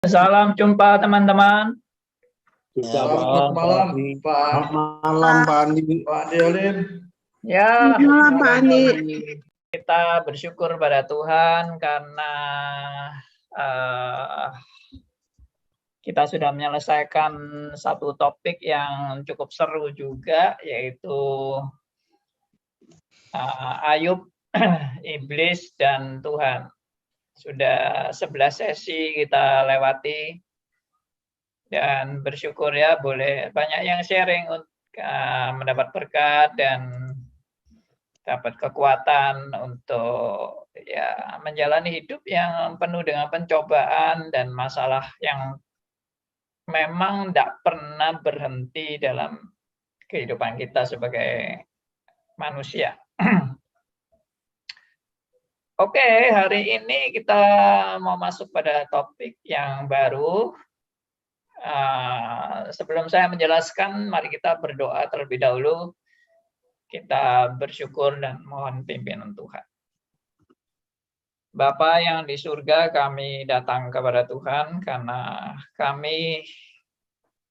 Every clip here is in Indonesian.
Salam jumpa teman-teman. Selamat malam Pak. Selamat malam Pak Andi. Pak Andi Olim. Ya, Malam Pak Andi. kita bersyukur pada Tuhan karena kita sudah menyelesaikan satu topik yang cukup seru juga, yaitu Ayub, Iblis, dan Tuhan. Sudah 11 sesi kita lewati. Dan bersyukur ya, boleh banyak yang sharing mendapat berkat dan dapat kekuatan untuk ya menjalani hidup yang penuh dengan pencobaan dan masalah yang memang tidak pernah berhenti dalam kehidupan kita sebagai manusia. Oke, hari ini kita mau masuk pada topik yang baru. Sebelum saya menjelaskan, mari kita berdoa terlebih dahulu. Kita bersyukur dan mohon pimpinan Tuhan. Bapa yang di surga, kami datang kepada Tuhan karena kami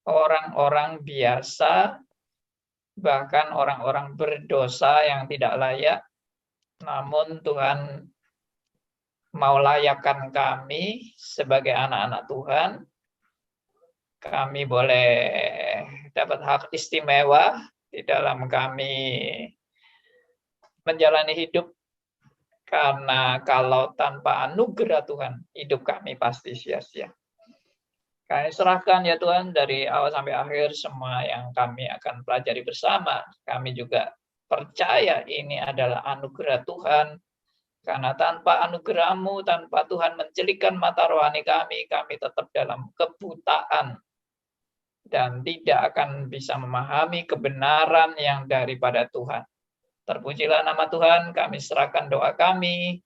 orang-orang biasa, bahkan orang-orang berdosa yang tidak layak. Namun Tuhan mau layakkan kami sebagai anak-anak Tuhan. Kami boleh dapat hak istimewa di dalam kami menjalani hidup, karena kalau tanpa anugerah Tuhan, hidup kami pasti sia-sia. Kami serahkan ya Tuhan dari awal sampai akhir semua yang kami akan pelajari bersama. Kami juga percaya ini adalah anugerah Tuhan, karena tanpa anugerah-Mu, tanpa Tuhan mencelikkan mata rohani kami tetap dalam kebutaan dan tidak akan bisa memahami kebenaran yang daripada Tuhan. Terpujilah nama Tuhan, kami serahkan doa kami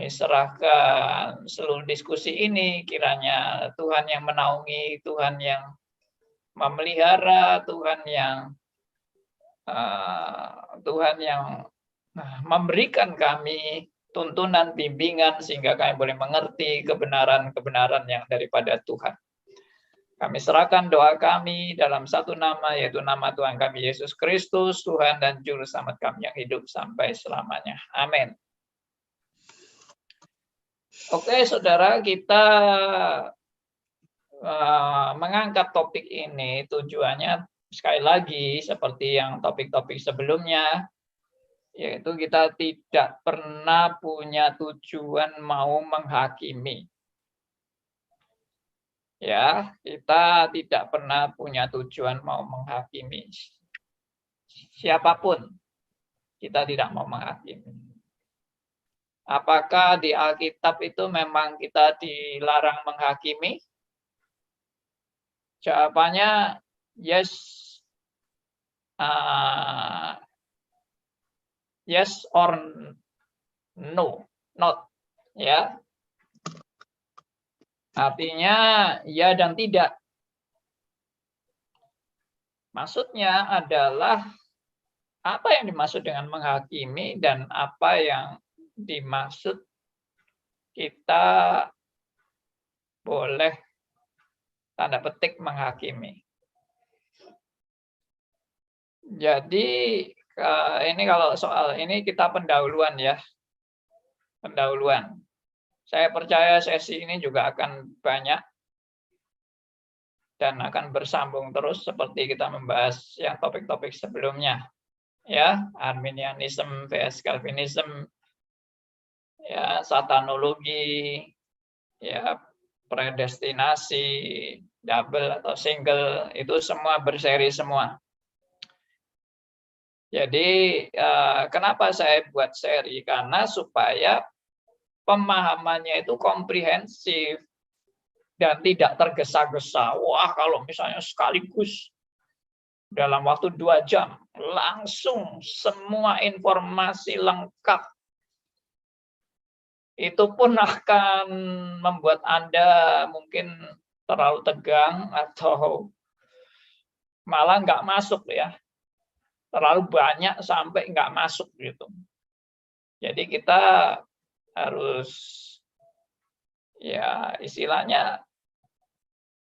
serahkan seluruh diskusi ini, kiranya Tuhan yang menaungi, Tuhan yang memelihara, Tuhan yang memberikan kami tuntunan, bimbingan, sehingga kami boleh mengerti kebenaran-kebenaran yang daripada Tuhan. Kami serahkan doa kami dalam satu nama, yaitu nama Tuhan kami Yesus Kristus, Tuhan dan Juru Selamat kami yang hidup sampai selamanya. Amin. Oke, saudara, kita mengangkat topik ini tujuannya sekali lagi seperti yang topik-topik sebelumnya, yaitu kita tidak pernah punya tujuan mau menghakimi. Ya, kita tidak pernah punya tujuan mau menghakimi siapapun. Kita tidak mau menghakimi. Apakah di Alkitab itu memang kita dilarang menghakimi? Jawabannya yes, yes or no, not, ya. Artinya ya dan tidak. Maksudnya adalah apa yang dimaksud dengan menghakimi dan apa yang dimaksud kita boleh tanda petik menghakimi. Jadi ini kalau soal ini kita pendahuluan ya. Pendahuluan. Saya percaya sesi ini juga akan banyak dan akan bersambung terus seperti kita membahas yang topik-topik sebelumnya. Ya, Arminianism vs Calvinism, ya, satanologi, ya, predestinasi, double atau single, itu semua berseri semua. Jadi kenapa saya buat seri? Karena supaya pemahamannya itu komprehensif dan tidak tergesa-gesa. Wah, kalau misalnya sekaligus dalam waktu 2 jam langsung semua informasi lengkap, itu pun akan membuat Anda mungkin terlalu tegang atau malah nggak masuk ya. Terlalu banyak sampai nggak masuk gitu. Jadi kita harus ya istilahnya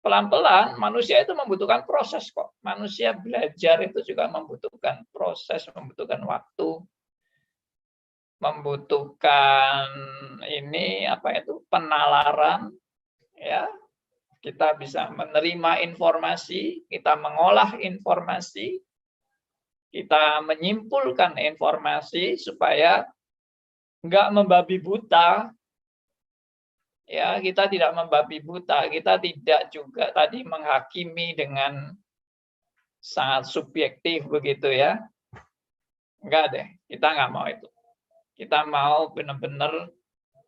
pelan-pelan manusia itu membutuhkan proses kok. Manusia belajar itu juga membutuhkan proses, membutuhkan waktu, membutuhkan penalaran, ya. Kita bisa menerima informasi, kita mengolah informasi, kita menyimpulkan informasi supaya nggak membabi buta. Ya, kita tidak membabi buta, kita tidak juga tadi menghakimi dengan sangat subjektif begitu ya. Enggak deh, kita nggak mau itu. Kita mau benar-benar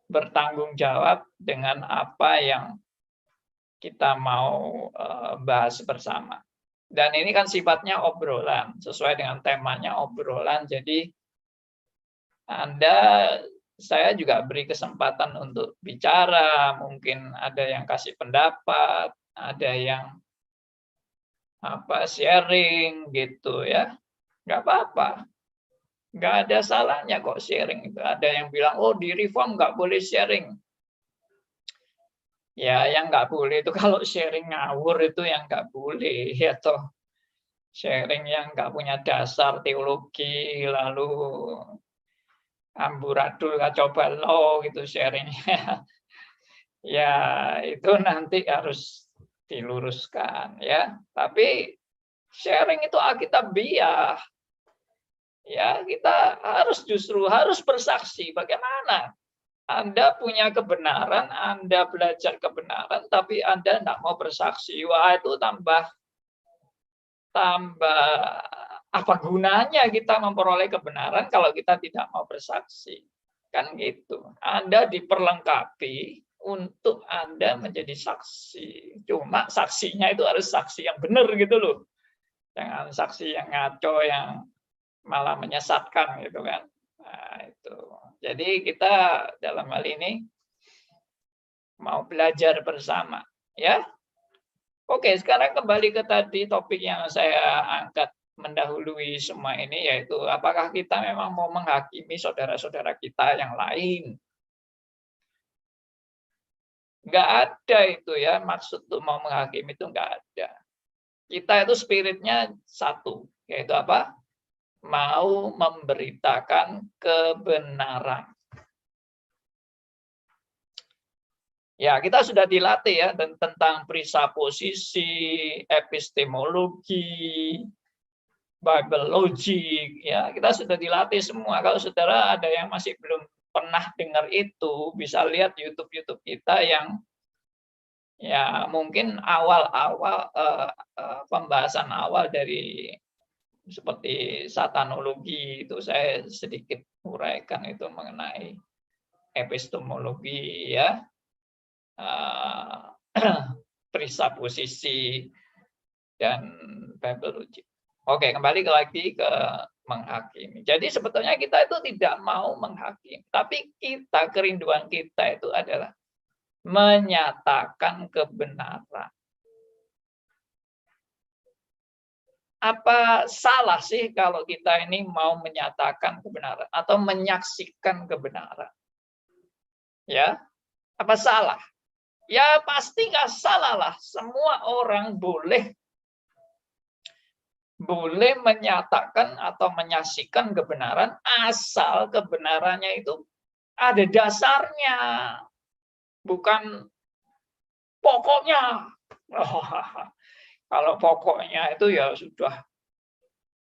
bertanggung jawab dengan apa yang kita mau bahas bersama. Dan ini kan sifatnya obrolan, sesuai dengan temanya obrolan. Jadi saya juga beri kesempatan untuk bicara, mungkin ada yang kasih pendapat, ada yang sharing gitu ya. Nggak apa-apa. Nggak ada salahnya kok sharing itu. Ada yang bilang, oh di Reform nggak boleh sharing. Ya, yang nggak boleh itu kalau sharing ngawur itu yang nggak boleh. Ya toh, sharing yang nggak punya dasar teologi, lalu amburadul kacau balau gitu sharingnya. Ya, itu nanti harus diluruskan ya. Tapi sharing itu alkitabiah. Ya, kita justru harus bersaksi. Bagaimana? Anda punya kebenaran, Anda belajar kebenaran, tapi Anda tidak mau bersaksi. Wah, itu tambah apa gunanya kita memperoleh kebenaran kalau kita tidak mau bersaksi. Kan gitu. Anda diperlengkapi untuk Anda menjadi saksi. Cuma saksinya itu harus saksi yang benar gitu loh. Jangan saksi yang ngaco, yang malah menyesatkan gitu kan. Nah, itu. Jadi kita dalam hal ini mau belajar bersama, ya. Oke, sekarang kembali ke tadi topik yang saya angkat mendahului semua ini, yaitu apakah kita memang mau menghakimi saudara-saudara kita yang lain. Nggak ada itu ya, maksud tuh mau menghakimi itu nggak ada. Kita itu spiritnya satu, yaitu apa? Mau memberitakan kebenaran. Ya, kita sudah dilatih ya tentang presupposisi, epistemologi, Bible logic, ya kita sudah dilatih semua. Kalau saudara ada yang masih belum pernah dengar itu, bisa lihat YouTube kita yang ya mungkin awal-awal pembahasan awal dari seperti satanologi itu saya sedikit uraikan itu mengenai epistemologi ya, presupposisi dan Bible logic. Oke, kembali lagi ke menghakimi. Jadi sebetulnya kita itu tidak mau menghakimi, tapi kerinduan kita itu adalah menyatakan kebenaran. Apa salah sih kalau kita ini mau menyatakan kebenaran atau menyaksikan kebenaran? Ya, apa salah? Ya pasti nggak salah lah. Semua orang boleh menyatakan atau menyaksikan kebenaran asal kebenarannya itu ada dasarnya, bukan pokoknya. Kalau pokoknya itu ya sudah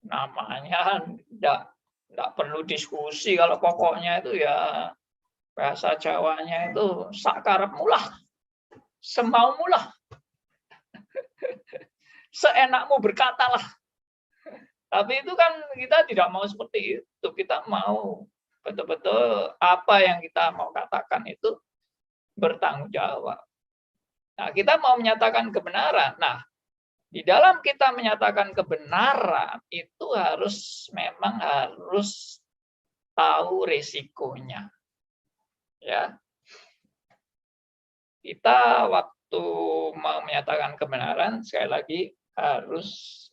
namanya tidak perlu diskusi. Kalau pokoknya itu ya bahasa Jawanya itu sakarepmu lah, semaumu lah, seenakmu berkatalah. Tapi itu kan kita tidak mau seperti itu. Kita mau betul-betul apa yang kita mau katakan itu bertanggung jawab. Nah, kita mau menyatakan kebenaran. Nah, di dalam kita menyatakan kebenaran itu memang harus tahu risikonya. Ya. Kita waktu mau menyatakan kebenaran sekali lagi harus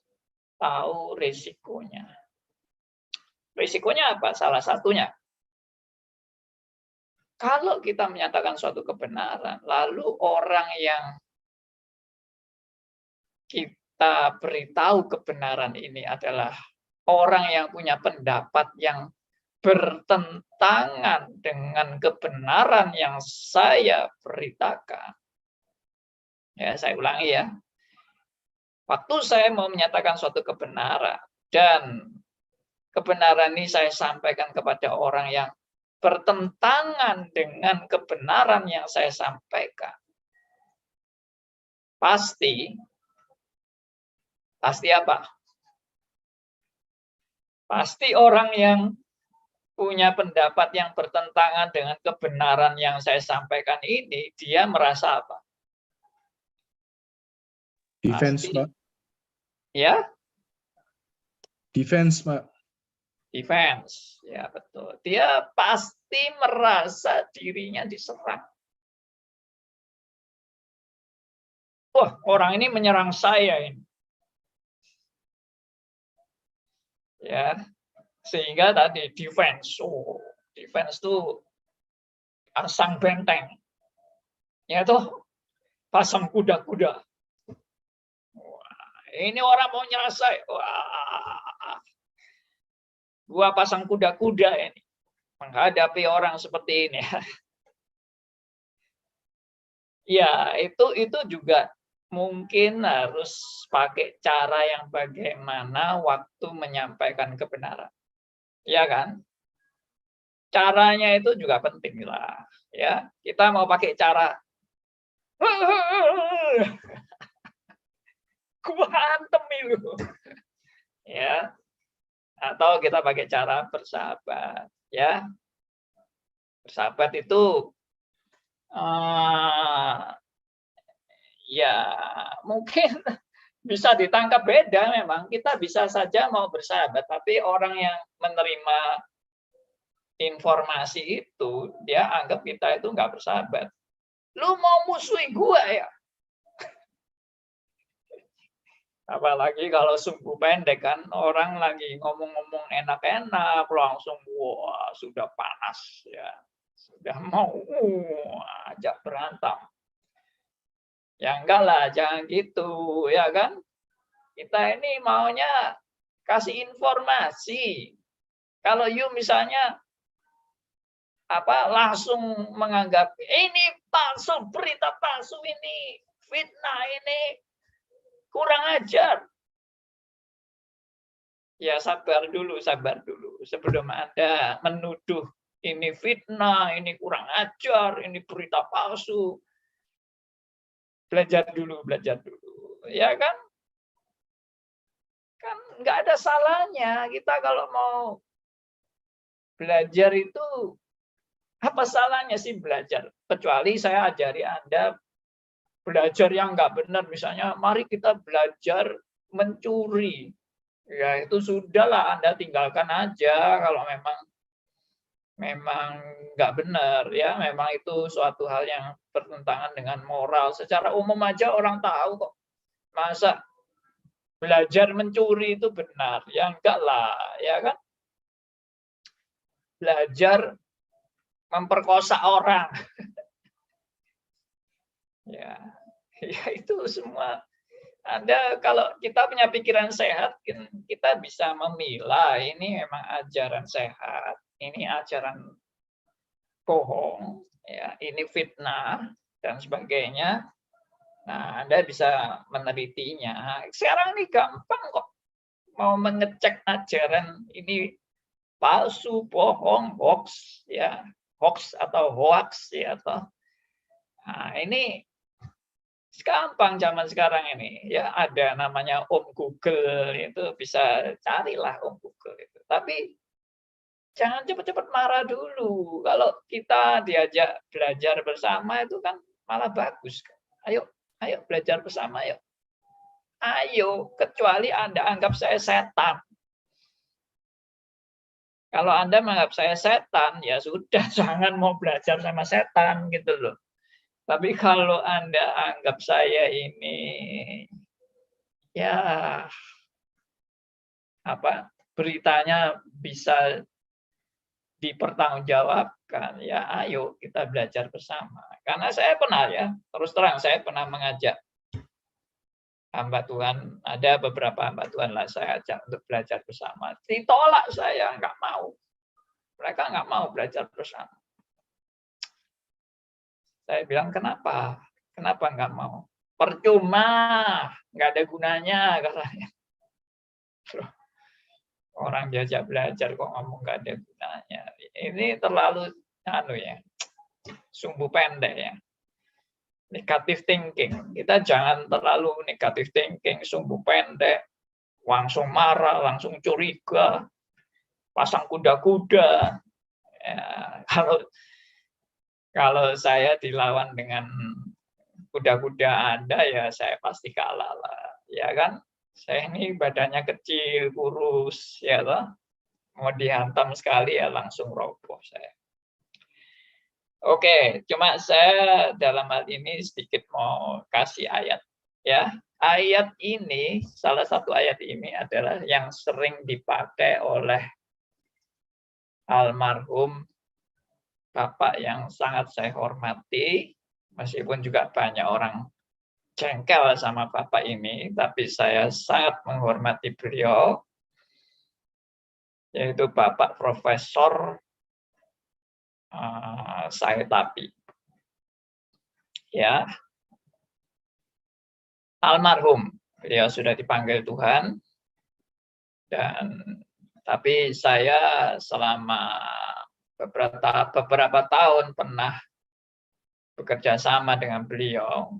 tahu risikonya. Risikonya apa? Salah satunya, kalau kita menyatakan suatu kebenaran, lalu orang yang kita beritahu kebenaran ini adalah orang yang punya pendapat yang bertentangan dengan kebenaran yang saya beritakan. Ya, saya ulangi ya. Waktu saya mau menyatakan suatu kebenaran dan kebenaran ini saya sampaikan kepada orang yang bertentangan dengan kebenaran yang saya sampaikan. Pasti apa? Pasti orang yang punya pendapat yang bertentangan dengan kebenaran yang saya sampaikan ini, dia merasa apa? Defense, Pasti, Pak. ya, Defense, Pak. defense, ya betul. Dia pasti merasa dirinya diserang. Wah, orang ini menyerang saya ini. Ya, sehingga tadi defense. Oh, defense itu pasang benteng. Ya tuh, pasang kuda-kuda. Ini orang mau nyerang saya. Wah, gua pasang kuda-kuda ini menghadapi orang seperti ini. Ya, itu juga mungkin harus pakai cara yang bagaimana waktu menyampaikan kebenaran. Ya kan? Caranya itu juga penting lah. Ya, kita mau pakai cara gua antem lu. Ya. Atau kita pakai cara bersahabat, ya. Bersahabat itu ya mungkin bisa ditangkap beda memang. Kita bisa saja mau bersahabat, tapi orang yang menerima informasi itu, dia anggap kita itu nggak bersahabat. Lu mau musuhi gua ya? Apalagi kalau sumbu pendek kan, orang lagi ngomong-ngomong enak-enak, langsung wah sudah panas ya, sudah mau ajak berantem. Ya enggak lah, jangan gitu ya kan. Kita ini maunya kasih informasi. Kalau you misalnya langsung menganggap ini palsu, berita palsu ini, fitnah ini, kurang ajar. Ya sabar dulu sebelum Anda menuduh ini fitnah, ini kurang ajar, ini berita palsu. Belajar dulu. Ya kan? Kan nggak ada salahnya kita kalau mau belajar itu, apa salahnya sih belajar? Kecuali saya ajari Anda belajar yang nggak benar, misalnya mari kita belajar mencuri. Ya itu sudahlah, Anda tinggalkan aja kalau memang nggak benar ya, memang itu suatu hal yang bertentangan dengan moral. Secara umum aja orang tahu kok. Masa belajar mencuri itu benar? Ya enggak lah, ya kan? Belajar memperkosa orang. Ya itu semua. Anda kalau kita punya pikiran sehat, kita bisa memilah ini memang ajaran sehat, ini ajaran bohong, ya, ini fitnah dan sebagainya. Nah, Anda bisa menelitinya. Sekarang ini gampang kok mau mengecek ajaran ini palsu, bohong, hoax, ya, hoax atau hoax, ya, atau nah, ini gampang zaman sekarang ini, ya, ada namanya Om Google, itu bisa carilah Om Google itu. Tapi jangan cepat-cepat marah dulu. Kalau kita diajak belajar bersama itu kan malah bagus. Ayo belajar bersama, yuk. Ayo, kecuali Anda anggap saya setan. Kalau Anda menganggap saya setan, ya sudah, jangan mau belajar sama setan gitu loh. Tapi kalau Anda anggap saya ini ya beritanya bisa dipertanggungjawabkan, ya ayo kita belajar bersama. Karena saya pernah, ya terus terang, saya pernah mengajak hamba Tuhan, ada beberapa hamba Tuhan lah saya ajak untuk belajar bersama. Ditolak saya, nggak mau. Mereka nggak mau belajar bersama. Saya bilang, kenapa? Kenapa nggak mau? Percuma, nggak ada gunanya, katanya. Orang diajak belajar kok ngomong nggak ada gunanya. Ini terlalu sumbu pendek ya. Negative thinking. Kita jangan terlalu negative thinking, sumbu pendek, langsung marah, langsung curiga, pasang kuda-kuda. Ya, kalau saya dilawan dengan kuda-kuda Anda, ya saya pasti kalah lah, ya kan? Saya ini badannya kecil, kurus, ya toh. Mau dihantam sekali ya langsung roboh saya. Oke, cuma saya dalam hal ini sedikit mau kasih ayat. Ya, ayat ini, salah satu ayat ini adalah yang sering dipakai oleh almarhum Bapak yang sangat saya hormati, meskipun juga banyak orang jengkel sama Bapak ini, tapi saya sangat menghormati beliau, yaitu Bapak Profesor Said-Tapi. Ya, almarhum, beliau sudah dipanggil Tuhan, dan tapi saya selama beberapa tahun pernah bekerja sama dengan beliau,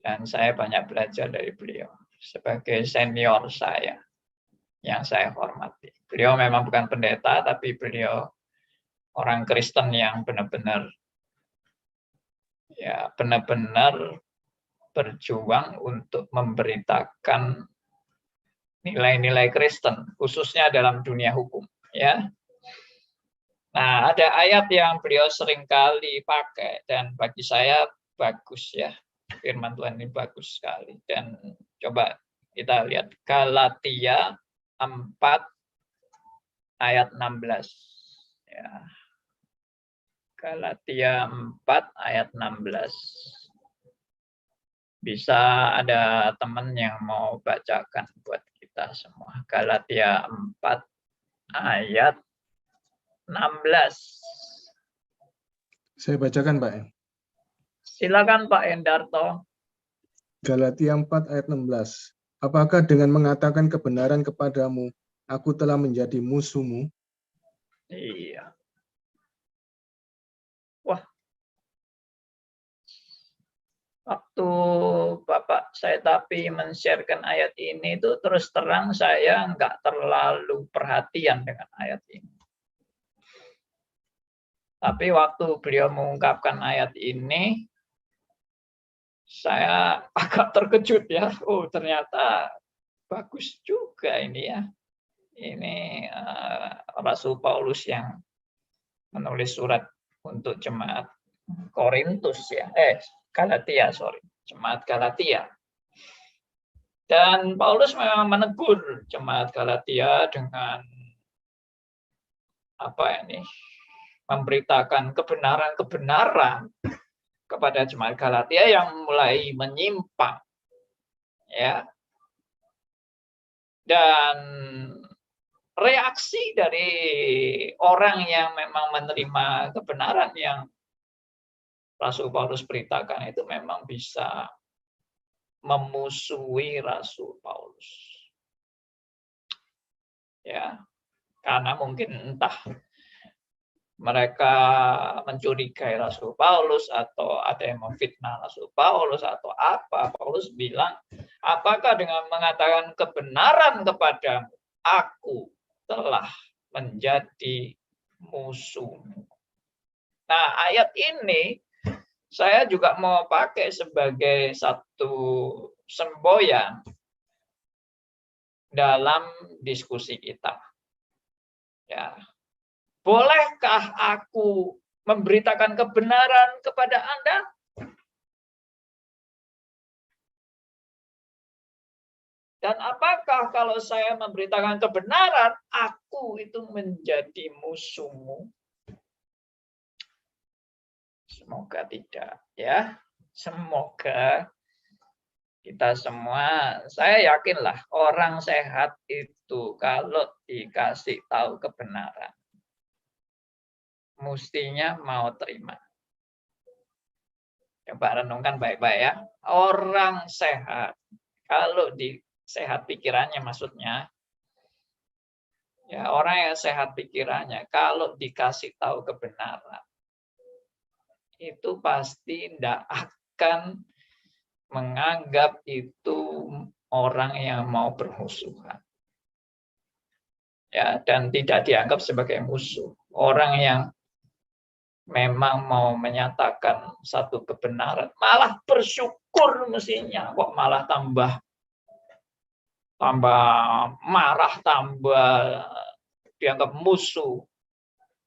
dan saya banyak belajar dari beliau sebagai senior saya yang saya hormati. Beliau memang bukan pendeta, tapi beliau orang Kristen yang benar-benar berjuang untuk memberitakan nilai-nilai Kristen, khususnya dalam dunia hukum. Ya, nah ada ayat yang beliau seringkali pakai dan bagi saya bagus ya, firman Tuhan ini bagus sekali. Dan coba kita lihat Galatia 4 ayat 16. Ya. Galatia 4 ayat 16. Bisa ada teman yang mau bacakan buat kita semua. Galatia 4 ayat 16. Saya bacakan, Pak. Silakan Pak Endarto. Galatia 4 ayat 16. Apakah dengan mengatakan kebenaran kepadamu, aku telah menjadi musuhmu? Iya. Wah. Waktu Bapak Said-Tapi men-sharekan ayat ini itu terus terang saya nggak terlalu perhatian dengan ayat ini. Tapi waktu beliau mengungkapkan ayat ini, saya agak terkejut ya. Oh ternyata bagus juga ini ya. Ini Rasul Paulus yang menulis surat untuk jemaat Korintus ya. Galatia, jemaat Galatia. Dan Paulus memang menegur jemaat Galatia dengan memberitakan kebenaran-kebenaran kepada jemaat Galatia yang mulai menyimpang. Ya. Dan reaksi dari orang yang memang menerima kebenaran yang Rasul Paulus beritakan itu memang bisa memusuhi Rasul Paulus. Ya, karena mungkin entah mereka mencurigai Rasul Paulus atau ada yang memfitnah Rasul Paulus atau apa. Paulus bilang, apakah dengan mengatakan kebenaran kepadamu, aku telah menjadi musuhmu. Nah, ayat ini saya juga mau pakai sebagai satu semboyan dalam diskusi kita. Ya. Bolehkah aku memberitakan kebenaran kepada Anda? Dan apakah kalau saya memberitakan kebenaran, aku itu menjadi musuhmu? Semoga tidak, ya. Semoga kita semua, saya yakinlah orang sehat itu kalau dikasih tahu kebenaran, mestinya mau terima. Coba renungkan baik-baik ya. Orang sehat, kalau sehat pikirannya maksudnya, ya orang yang sehat pikirannya, kalau dikasih tahu kebenaran, itu pasti tidak akan menganggap itu orang yang mau bermusuhan. Ya, dan tidak dianggap sebagai musuh. Orang yang memang mau menyatakan satu kebenaran, malah bersyukur mestinya, kok malah tambah marah, tambah dianggap musuh.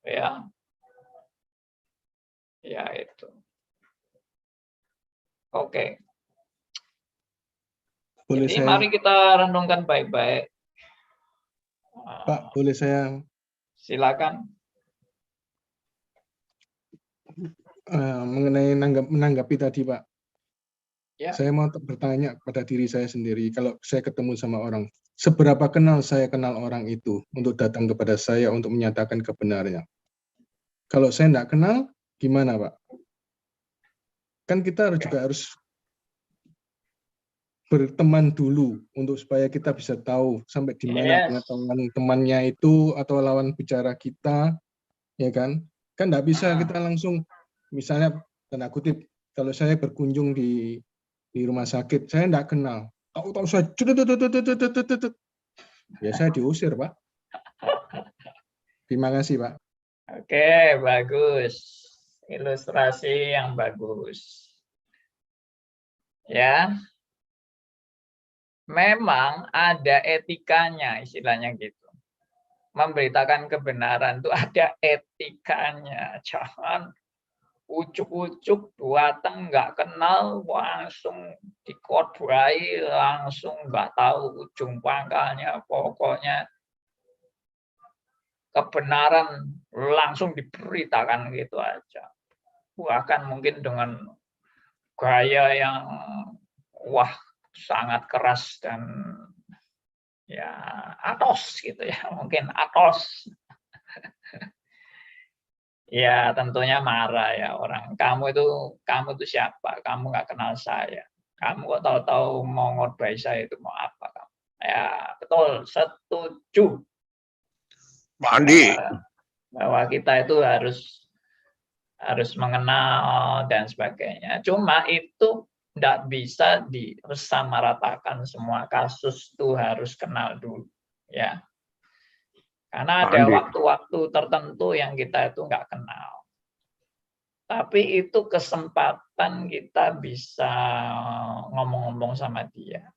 Ya. Ya itu. Oke. Boleh Jadi saya, mari kita renungkan baik-baik. Pak, boleh saya Silakan. mengenai menanggapi tadi, Pak. Ya. Saya mau bertanya kepada diri saya sendiri, kalau saya ketemu sama orang, seberapa kenal saya kenal orang itu untuk datang kepada saya untuk menyatakan kebenarannya? Kalau saya tidak kenal, gimana, Pak? Kan kita juga harus berteman dulu untuk supaya kita bisa tahu sampai di mana pengetahuan temannya itu atau lawan bicara kita, ya kan? Kan tidak bisa kita langsung, misalnya tanda kutip, kalau saya berkunjung di rumah sakit, saya tidak kenal, tahu-tahu saya, ya saya diusir, Pak. Terima kasih, Pak. Oke, bagus. Ilustrasi yang bagus. Ya. Memang ada etikanya, istilahnya gitu. Memberitakan kebenaran itu ada etikanya. Jangan ucuk-ucuk, datang nggak kenal, langsung dikodrai, langsung nggak tahu ujung pangkalnya. Pokoknya kebenaran langsung diberitakan gitu aja. Bahkan mungkin dengan gaya yang wah sangat keras dan ya atos gitu ya, mungkin atos. Ya tentunya marah ya orang. Kamu itu siapa? Kamu nggak kenal saya. Kamu kok tahu-tahu mau ngorbai saya, itu mau apa kamu? Ya betul, setuju. Mandi. Bahwa kita itu harus mengenal dan sebagainya. Cuma itu tidak bisa disamaratakan, semua kasus itu harus kenal dulu, ya. Karena ada waktu-waktu tertentu yang kita itu nggak kenal. Tapi itu kesempatan kita bisa ngomong-ngomong sama dia.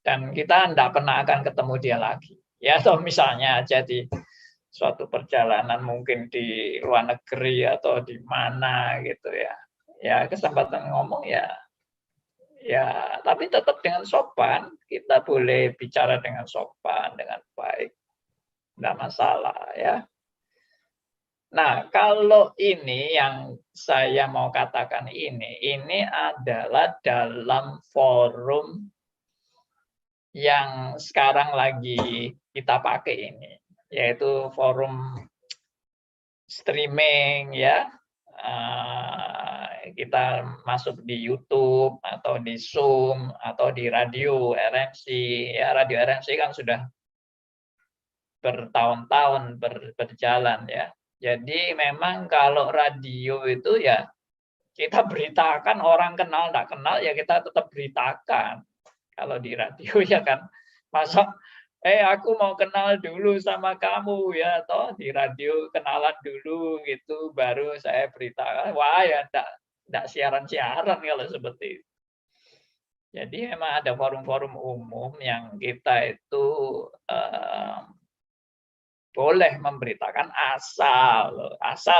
Dan kita tidak pernah akan ketemu dia lagi. Ya, atau misalnya jadi suatu perjalanan mungkin di luar negeri atau di mana gitu ya. Ya, kesempatan ngomong ya, tapi tetap dengan sopan. Kita boleh bicara dengan sopan, dengan baik. Tidak masalah ya. Nah, kalau ini yang saya mau katakan ini adalah dalam forum yang sekarang lagi kita pakai ini, yaitu forum streaming ya. Kita masuk di YouTube atau di Zoom atau di radio RMC. Ya, radio RMC kan sudah bertahun-tahun berjalan ya. Jadi memang kalau radio itu ya kita beritakan, orang kenal tidak kenal ya kita tetap beritakan. Kalau di radio ya kan, masa aku mau kenal dulu sama kamu ya, toh di radio kenalan dulu gitu, baru saya beritakan. Wah ya tidak siaran-siaran kalau seperti itu. Jadi memang ada forum-forum umum yang kita itu boleh memberitakan asal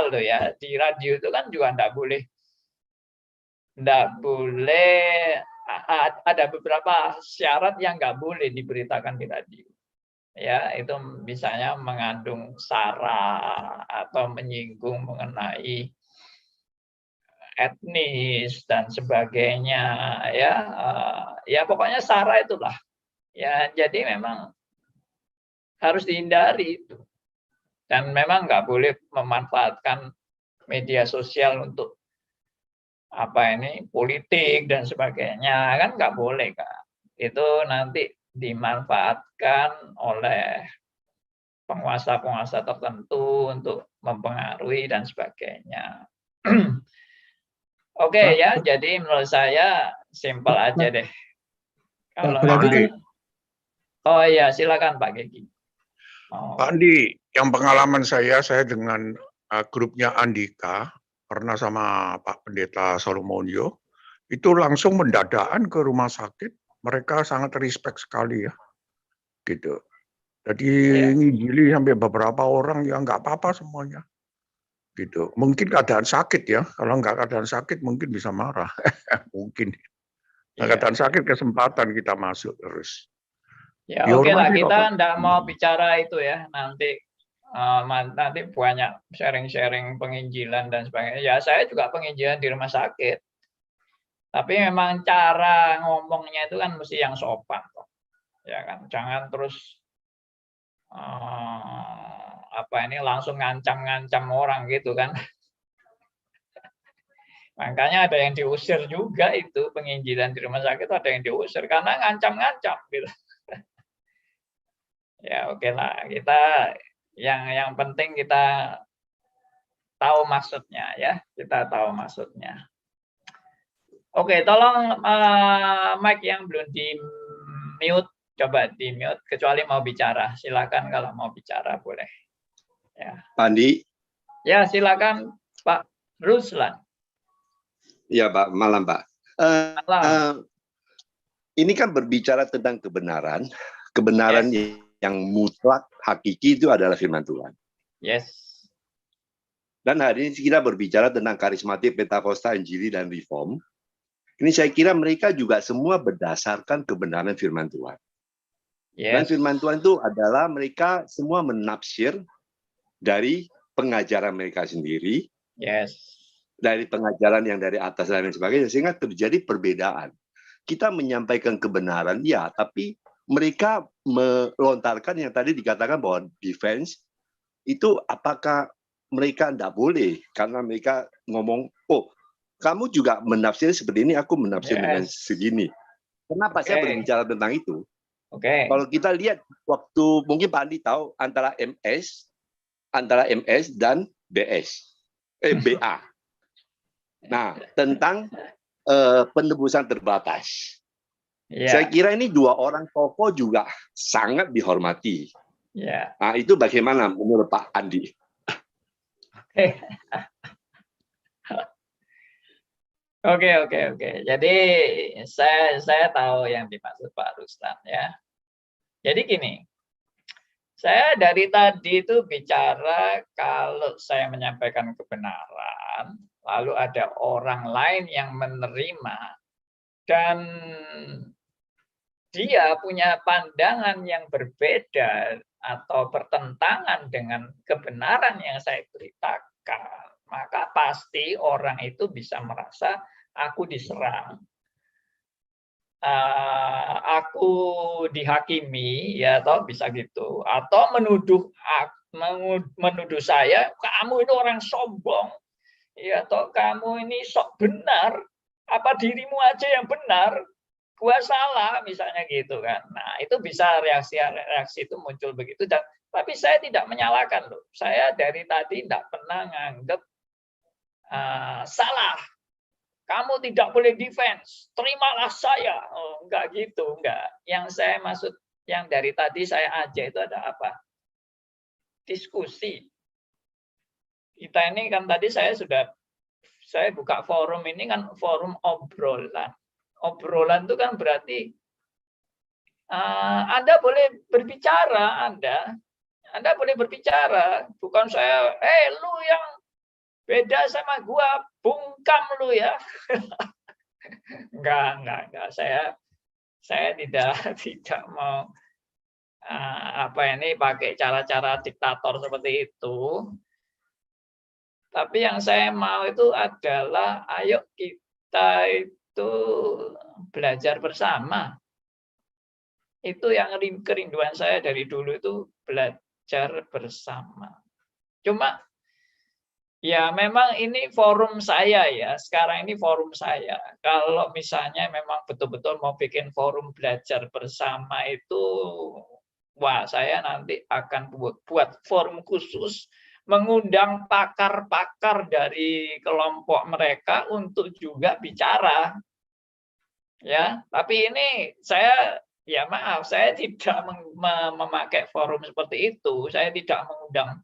loh ya. Di radio itu kan juga tidak boleh, ada beberapa syarat yang nggak boleh diberitakan di radio. Ya, itu misalnya mengandung sara atau menyinggung mengenai etnis dan sebagainya, ya, ya pokoknya SARA itulah. Ya, jadi memang harus dihindari itu. Dan memang nggak boleh memanfaatkan media sosial untuk politik dan sebagainya, kan nggak boleh, Kak. Itu nanti dimanfaatkan oleh penguasa-penguasa tertentu untuk mempengaruhi dan sebagainya. Oke ya, jadi menurut saya simpel aja deh. Kalau berarti kan, oh iya, silakan Pak Gegi. Pak Andi, yang pengalaman saya dengan grupnya Andika, pernah sama Pak Pendeta Solomonio, itu langsung mendadakan ke rumah sakit, mereka sangat respect sekali ya, gitu. Jadi ngijili sampai beberapa orang yang nggak apa-apa semuanya, gitu. Mungkin keadaan sakit ya, kalau nggak keadaan sakit mungkin bisa marah, mungkin. Nah, keadaan sakit kesempatan kita masuk terus. Ya oke lah, kita nggak mau bicara itu ya, nanti banyak sharing-sharing penginjilan dan sebagainya. Ya saya juga penginjilan di rumah sakit, tapi memang cara ngomongnya itu kan mesti yang sopan, ya kan? Jangan terus langsung ngancam-ngancam orang gitu kan. Makanya ada yang diusir juga itu penginjilan di rumah sakit, ada yang diusir karena ngancam-ngancam gitu. Ya oke lah, kita yang penting kita tahu maksudnya ya, kita tahu maksudnya. Oke, tolong mic yang belum di mute, coba di mute kecuali mau bicara. Silakan kalau mau bicara boleh. Ya. Pak Andi. Ya, silakan Pak Ruslan. Ya, Pak, malam, Pak. Malam. Ini kan berbicara tentang kebenaran. Kebenaran yang mutlak, hakiki itu adalah firman Tuhan. Yes. Dan hari ini kita berbicara tentang karismatik, Pentakosta, Injili, dan Reform. Ini saya kira mereka juga semua berdasarkan kebenaran firman Tuhan. Yes. Dan firman Tuhan itu adalah mereka semua menafsir dari pengajaran mereka sendiri. Yes. Dari pengajaran yang dari atas dan lain sebagainya, sehingga terjadi perbedaan. Kita menyampaikan kebenaran, ya, tapi mereka melontarkan yang tadi dikatakan bahwa defense, itu apakah mereka tidak boleh, karena mereka ngomong, oh, kamu juga menafsir seperti ini, aku menafsir dengan segini. Kenapa saya berbicara tentang itu? Kalau kita lihat, waktu, mungkin Pak Andi tahu, antara MS dan BA. Nah, tentang penebusan terbatas. Saya kira ini dua orang tokoh juga sangat dihormati. Nah, itu bagaimana menurut Pak Andi? Oke. Jadi saya tahu yang dimaksud Pak Ruslan ya. Jadi gini, saya dari tadi itu bicara kalau saya menyampaikan kebenaran, lalu ada orang lain yang menerima dan dia punya pandangan yang berbeda atau bertentangan dengan kebenaran yang saya beritakan, maka pasti orang itu bisa merasa aku diserang, aku dihakimi, ya atau bisa gitu, atau menuduh saya, kamu itu orang sombong, ya atau kamu ini sok benar, apa dirimu aja yang benar, gua salah, misalnya gitu kan. Nah, itu bisa reaksi itu muncul begitu. Dan tapi saya tidak menyalahkan loh. Saya dari tadi tidak pernah nganggep salah. Kamu tidak boleh defense, terimalah saya. Oh, enggak gitu, enggak. Yang saya maksud, yang dari tadi saya ajak itu ada apa? Diskusi. Kita ini kan tadi saya buka forum ini kan forum obrolan. Obrolan itu kan berarti Anda boleh berbicara, Anda boleh berbicara, bukan saya, lu yang beda sama gua, bungkam lu ya. Enggak. Saya tidak mau pakai cara-cara diktator seperti itu. Tapi yang saya mau itu adalah ayo kita itu belajar bersama. Itu yang kerinduan saya dari dulu itu belajar bersama. Cuma ya memang ini forum saya ya, sekarang ini forum saya. Kalau misalnya memang betul-betul mau bikin forum belajar bersama itu, wah saya nanti akan buat forum khusus, mengundang pakar-pakar dari kelompok mereka untuk juga bicara. Ya, tapi ini saya ya maaf, saya tidak memakai forum seperti itu. Saya tidak mengundang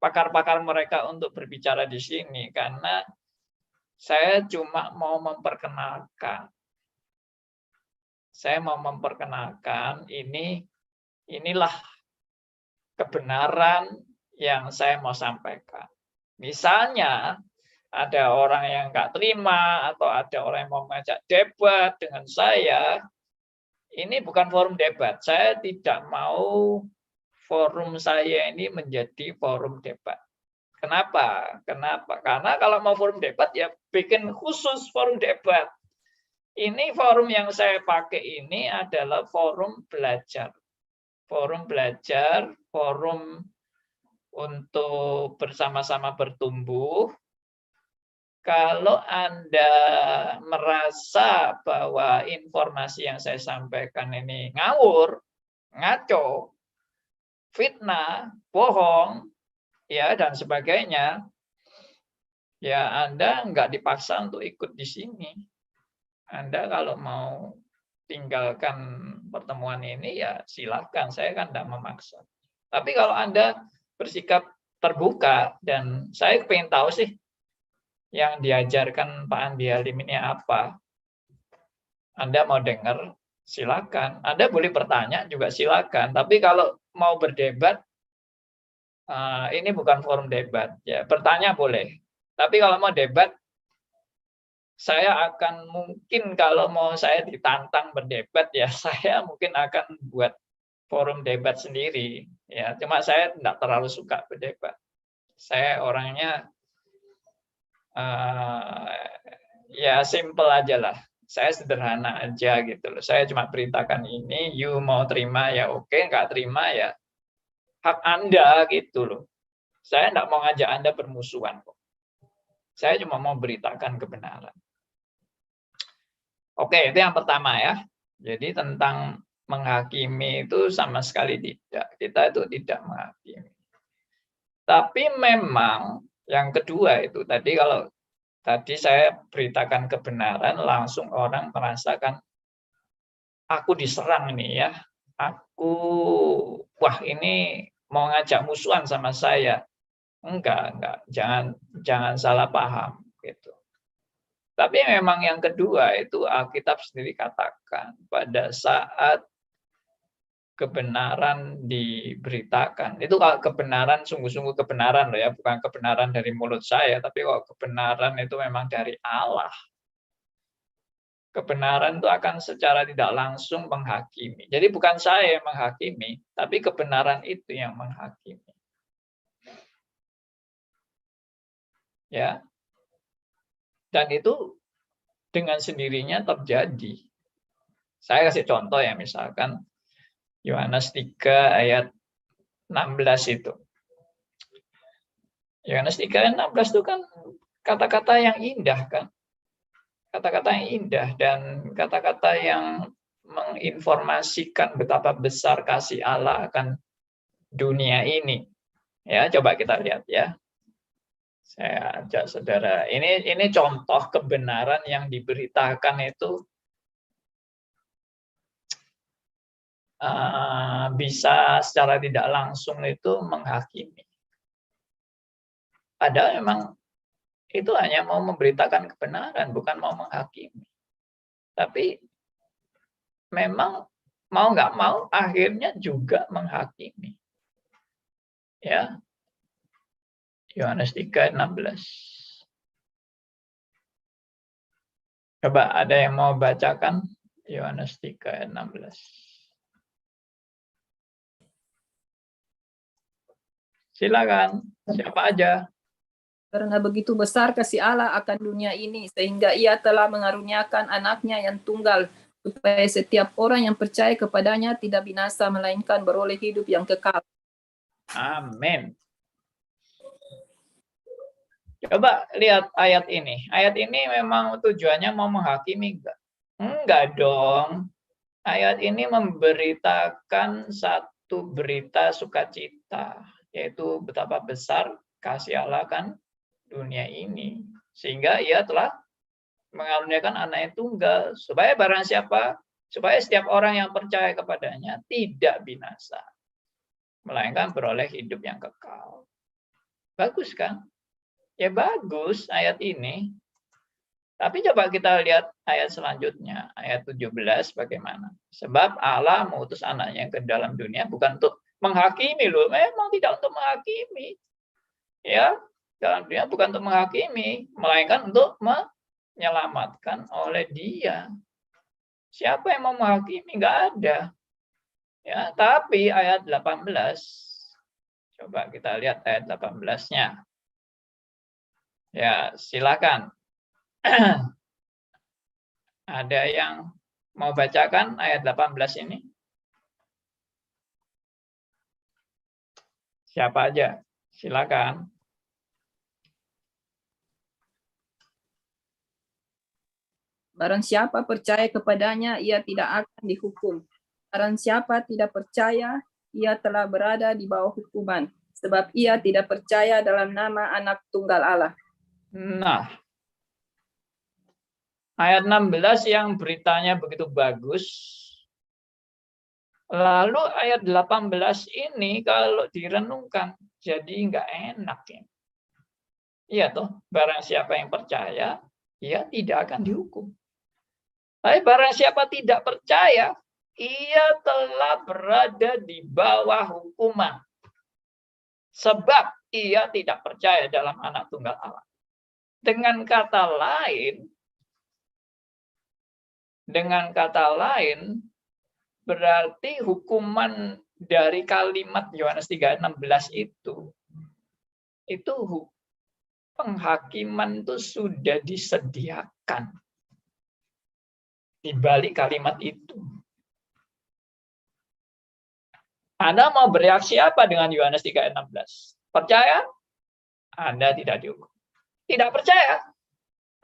pakar-pakar mereka untuk berbicara di sini karena saya cuma mau memperkenalkan. Saya mau memperkenalkan inilah kebenaran yang saya mau sampaikan. Misalnya ada orang yang nggak terima atau ada orang yang mau mengajak debat dengan saya, ini bukan forum debat. Saya tidak mau forum saya ini menjadi forum debat. Kenapa? Kenapa? Karena kalau mau forum debat ya bikin khusus forum debat. Ini forum yang saya pakai ini adalah forum belajar. Forum belajar, forum untuk bersama-sama bertumbuh. Kalau Anda merasa bahwa informasi yang saya sampaikan ini ngawur, ngaco, fitnah, bohong, ya dan sebagainya, ya Anda nggak dipaksa untuk ikut di sini. Anda kalau mau tinggalkan pertemuan ini ya silakan, saya kan tidak memaksa. Tapi kalau Anda bersikap terbuka dan saya pengen tahu sih yang diajarkan Pak Andi Halim ini apa. Anda mau dengar, silakan. Anda boleh bertanya juga silakan. Tapi kalau mau berdebat, ini bukan forum debat. Ya, bertanya boleh. Tapi kalau mau debat, saya akan mungkin kalau mau saya ditantang berdebat ya saya mungkin akan buat forum debat sendiri. Ya, cuma saya tidak terlalu suka berdebat. Saya orangnya ya simple aja lah. Saya sederhana aja gitu loh. Saya cuma beritakan ini, you mau terima ya oke, nggak terima ya hak Anda gitu loh. Saya nggak mau ngajak Anda bermusuhan kok. Saya cuma mau beritakan kebenaran. Oke, itu yang pertama ya. Jadi tentang menghakimi itu sama sekali tidak. Kita itu tidak menghakimi. Tapi memang yang kedua itu tadi kalau tadi saya beritakan kebenaran langsung orang merasakan aku diserang nih ya. Wah ini mau ngajak musuhan sama saya. Enggak, jangan salah paham gitu. Tapi memang yang kedua itu Alkitab sendiri katakan pada saat kebenaran diberitakan. Itu kalau kebenaran, sungguh-sungguh kebenaran loh ya, bukan kebenaran dari mulut saya, tapi kalau kebenaran itu memang dari Allah. Kebenaran itu akan secara tidak langsung menghakimi. Jadi bukan saya yang menghakimi, tapi kebenaran itu yang menghakimi. Ya. Dan itu dengan sendirinya terjadi. Saya kasih contoh ya, misalkan Yohanes 3 ayat 16 itu. Yohanes 3 ayat 16 itu kan kata-kata yang indah kan. Kata-kata yang indah dan kata-kata yang menginformasikan betapa besar kasih Allah akan dunia ini. Ya, coba kita lihat ya. Saya ajak saudara. Ini contoh kebenaran yang diberitakan itu bisa secara tidak langsung itu menghakimi. Padahal memang itu hanya mau memberitakan kebenaran, bukan mau menghakimi. Tapi memang mau nggak mau akhirnya juga menghakimi. Ya. Yohanes 3:16. Coba ada yang mau bacakan Yohanes 3:16. Silakan, siapa aja. Karena begitu besar kasih Allah akan dunia ini, sehingga Ia telah mengaruniakan anaknya yang tunggal, supaya setiap orang yang percaya kepadanya tidak binasa, melainkan beroleh hidup yang kekal. Amin. Coba lihat ayat ini. Ayat ini memang tujuannya mau menghakimi enggak? Enggak dong. Ayat ini memberitakan satu berita sukacita, yaitu betapa besar kasih Allah kan dunia ini. Sehingga Ia telah mengaruniakan anaknya tunggal, supaya barang siapa, supaya setiap orang yang percaya kepadanya tidak binasa, melainkan beroleh hidup yang kekal. Bagus kan? Ya bagus ayat ini. Tapi coba kita lihat ayat selanjutnya, ayat 17 bagaimana. Sebab Allah mengutus anaknya ke dalam dunia bukan untuk menghakimi loh, memang tidak untuk menghakimi. Ya, dalam dunia bukan untuk menghakimi, melainkan untuk menyelamatkan oleh Dia. Siapa yang mau menghakimi? Enggak ada. Ya, tapi ayat 18. Coba kita lihat ayat 18-nya. Ya, silakan. Ada yang mau bacakan ayat 18 ini? Siapa aja? Silakan. Barang siapa percaya kepadanya, ia tidak akan dihukum. Barang siapa tidak percaya, ia telah berada di bawah hukuman, sebab ia tidak percaya dalam nama Anak Tunggal Allah. Nah, ayat 16 yang beritanya begitu bagus. Lalu ayat 18 ini kalau direnungkan jadi nggak enak ya. Iya toh, barang siapa yang percaya, ia tidak akan dihukum. Tapi barang siapa tidak percaya, ia telah berada di bawah hukuman. Sebab ia tidak percaya dalam Anak Tunggal Allah. Dengan kata lain, berarti hukuman dari kalimat Yohanes 3:16 itu penghakiman itu sudah disediakan di balik kalimat itu. Anda mau bereaksi apa dengan Yohanes 3:16? Percaya? Anda tidak dihukum. Tidak percaya?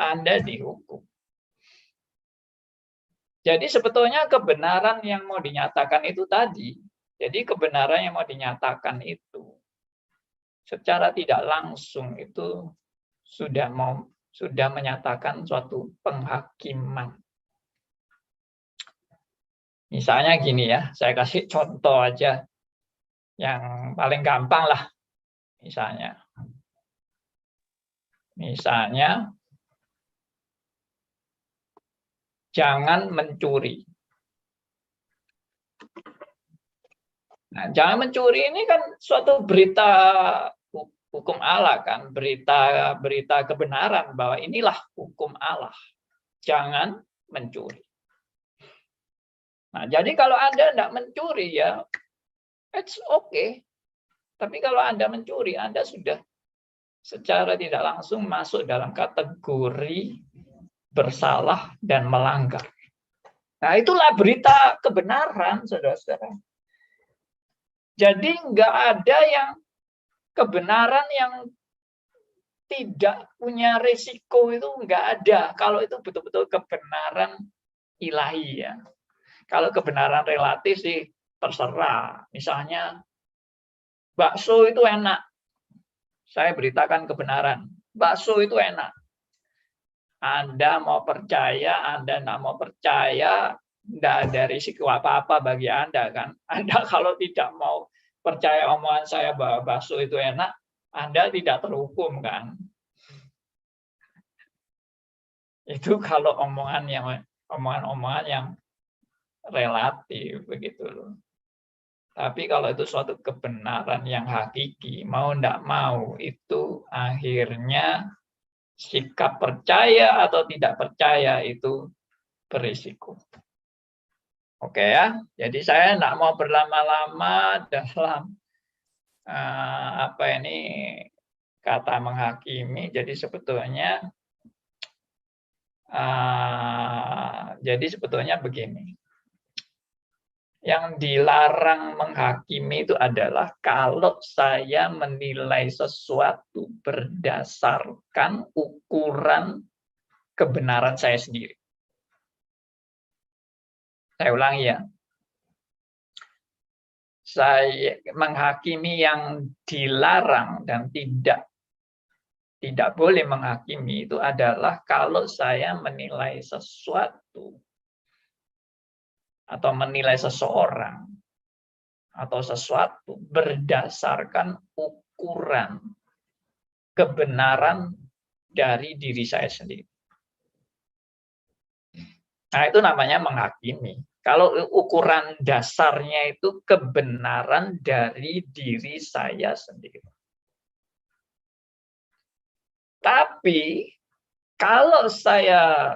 Anda dihukum. Jadi sebetulnya kebenaran yang mau dinyatakan itu tadi. Jadi kebenaran yang mau dinyatakan itu secara tidak langsung itu sudah menyatakan suatu penghakiman. Misalnya gini ya, saya kasih contoh aja yang paling gampang lah. Misalnya jangan mencuri. Nah, jangan mencuri ini kan suatu berita hukum Allah kan, berita kebenaran bahwa inilah hukum Allah. Jangan mencuri. Nah, jadi kalau Anda tidak mencuri ya, it's okay. Tapi kalau Anda mencuri, Anda sudah secara tidak langsung masuk dalam kategori bersalah dan melanggar. Nah, itulah berita kebenaran, saudara-saudara. Jadi nggak ada yang kebenaran yang tidak punya risiko, itu nggak ada. Kalau itu betul-betul kebenaran ilahi ya. Kalau kebenaran relatif sih terserah. Misalnya bakso itu enak. Saya beritakan kebenaran. Bakso itu enak. Anda mau percaya, Anda nggak mau percaya, nggak ada risiko apa-apa bagi Anda kan. Anda kalau tidak mau percaya omongan saya bahwa bakso itu enak, Anda tidak terhukum kan. Itu kalau omongan-omongan yang relatif begitu loh. Tapi kalau itu suatu kebenaran yang hakiki, mau nggak mau itu akhirnya sikap percaya atau tidak percaya itu berisiko. Oke ya, jadi saya nggak mau berlama-lama dalam kata menghakimi, jadi sebetulnya begini. Yang dilarang menghakimi itu adalah kalau saya menilai sesuatu berdasarkan ukuran kebenaran saya sendiri. Saya ulangi ya. Saya menghakimi yang dilarang dan tidak boleh menghakimi itu adalah kalau saya menilai sesuatu atau menilai seseorang atau sesuatu berdasarkan ukuran kebenaran dari diri saya sendiri. Nah, itu namanya menghakimi. Kalau ukuran dasarnya itu kebenaran dari diri saya sendiri. Tapi kalau saya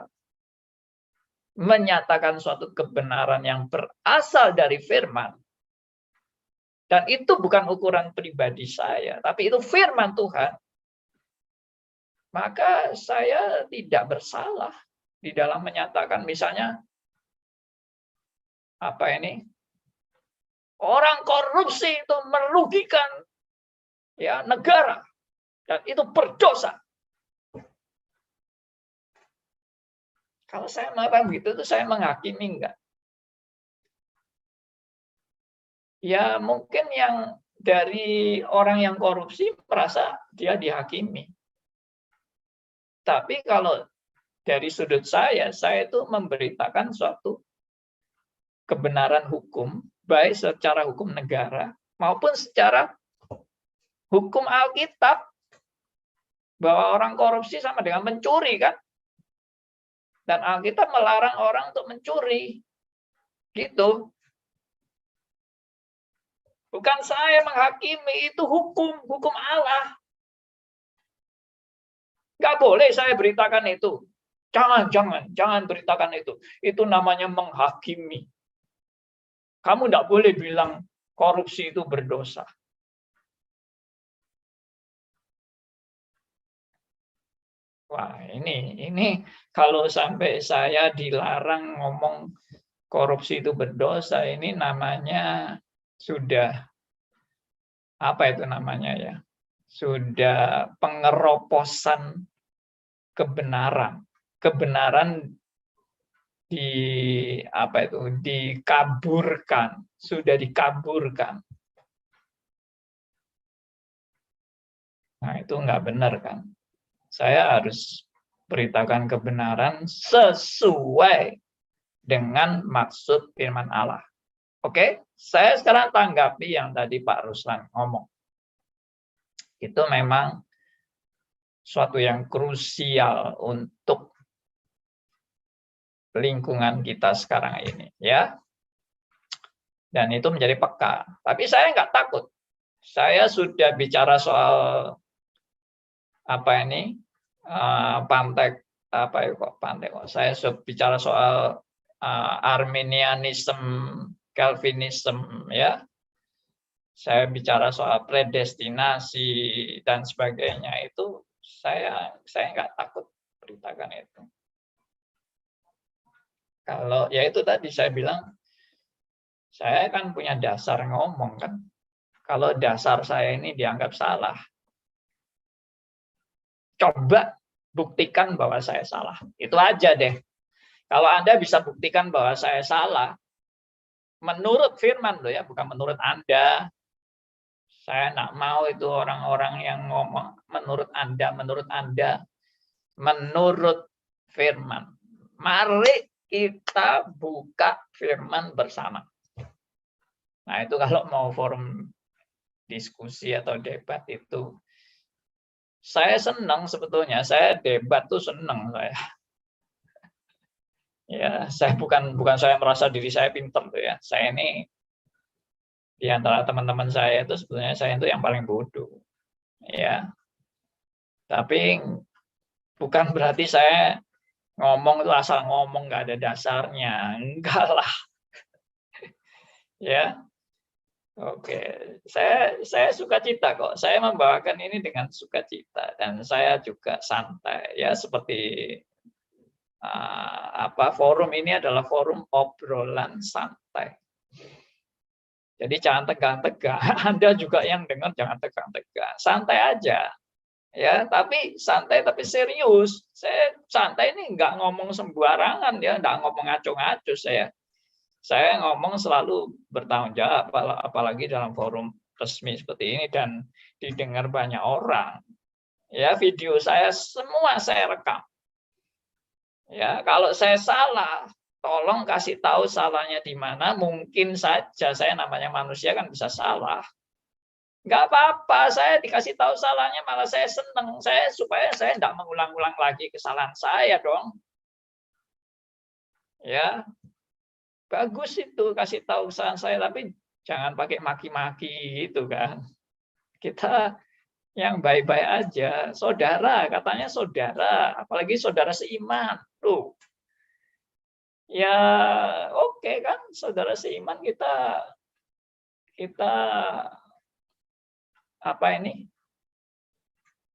menyatakan suatu kebenaran yang berasal dari firman, dan itu bukan ukuran pribadi saya, tapi itu firman Tuhan, maka saya tidak bersalah di dalam menyatakan misalnya orang korupsi itu merugikan ya negara dan itu berdosa. Kalau saya mengatakan begitu, itu saya menghakimi enggak? Ya mungkin yang dari orang yang korupsi merasa dia dihakimi. Tapi kalau dari sudut saya itu memberitakan suatu kebenaran hukum, baik secara hukum negara maupun secara hukum Alkitab, bahwa orang korupsi sama dengan mencuri kan? Dan Alkitab melarang orang untuk mencuri. Gitu. Bukan saya menghakimi, itu hukum Allah. Nggak boleh saya beritakan itu. Jangan beritakan itu. Itu namanya menghakimi. Kamu nggak boleh bilang korupsi itu berdosa. Wah, ini kalau sampai saya dilarang ngomong korupsi itu berdosa, ini namanya sudah itu namanya ya? Sudah pengeroposan kebenaran. Kebenaran dikaburkan, sudah dikaburkan. Nah, itu nggak benar kan? Saya harus beritakan kebenaran sesuai dengan maksud firman Allah. Oke, saya sekarang tanggapi yang tadi Pak Ruslan ngomong. Itu memang suatu yang krusial untuk lingkungan kita sekarang ini, ya. Dan itu menjadi peka. Tapi saya nggak takut. Saya sudah bicara soal saya bicara soal Arminianism, Calvinism, ya. Saya bicara soal predestinasi dan sebagainya, itu saya nggak takut beritakan itu. Kalau ya itu tadi saya bilang, saya kan punya dasar ngomong kan. Kalau dasar saya ini dianggap salah, coba buktikan bahwa saya salah. Itu aja deh. Kalau Anda bisa buktikan bahwa saya salah, menurut firman loh ya, bukan menurut Anda. Saya nggak mau itu orang-orang yang ngomong menurut Anda, menurut firman. Mari kita buka firman bersama. Nah, itu kalau mau forum diskusi atau debat itu, saya senang sebetulnya. Saya debat tuh senang saya. Ya, saya bukan saya merasa diri saya pintar tuh ya. Saya ini di antara teman-teman saya itu sebetulnya saya itu yang paling bodoh. Ya. Tapi bukan berarti saya ngomong itu asal ngomong nggak ada dasarnya. Enggak lah. Ya. Oke, saya sukacita kok. Saya membawakan ini dengan sukacita dan saya juga santai ya, seperti forum ini adalah forum obrolan santai. Jadi jangan tegang-tegang. Anda juga yang dengar jangan tegang-tegang. Santai aja. Ya, tapi santai tapi serius. Saya santai ini nggak ngomong sembarangan ya, nggak ngomong ngaco-ngaco saya. Saya ngomong selalu bertanggung jawab, apalagi dalam forum resmi seperti ini dan didengar banyak orang. Ya, video saya semua saya rekam. Ya, kalau saya salah, tolong kasih tahu salahnya di mana. Mungkin saja saya namanya manusia kan bisa salah. Nggak apa-apa, saya dikasih tahu salahnya malah saya seneng. Supaya saya tidak mengulang-ulang lagi kesalahan saya dong. Ya, bagus itu kasih tahu kesalahan saya, tapi jangan pakai maki-maki gitu kan. Kita yang baik-baik aja. Saudara, katanya saudara, apalagi saudara seiman. Tuh. Ya, oke kan, saudara seiman kita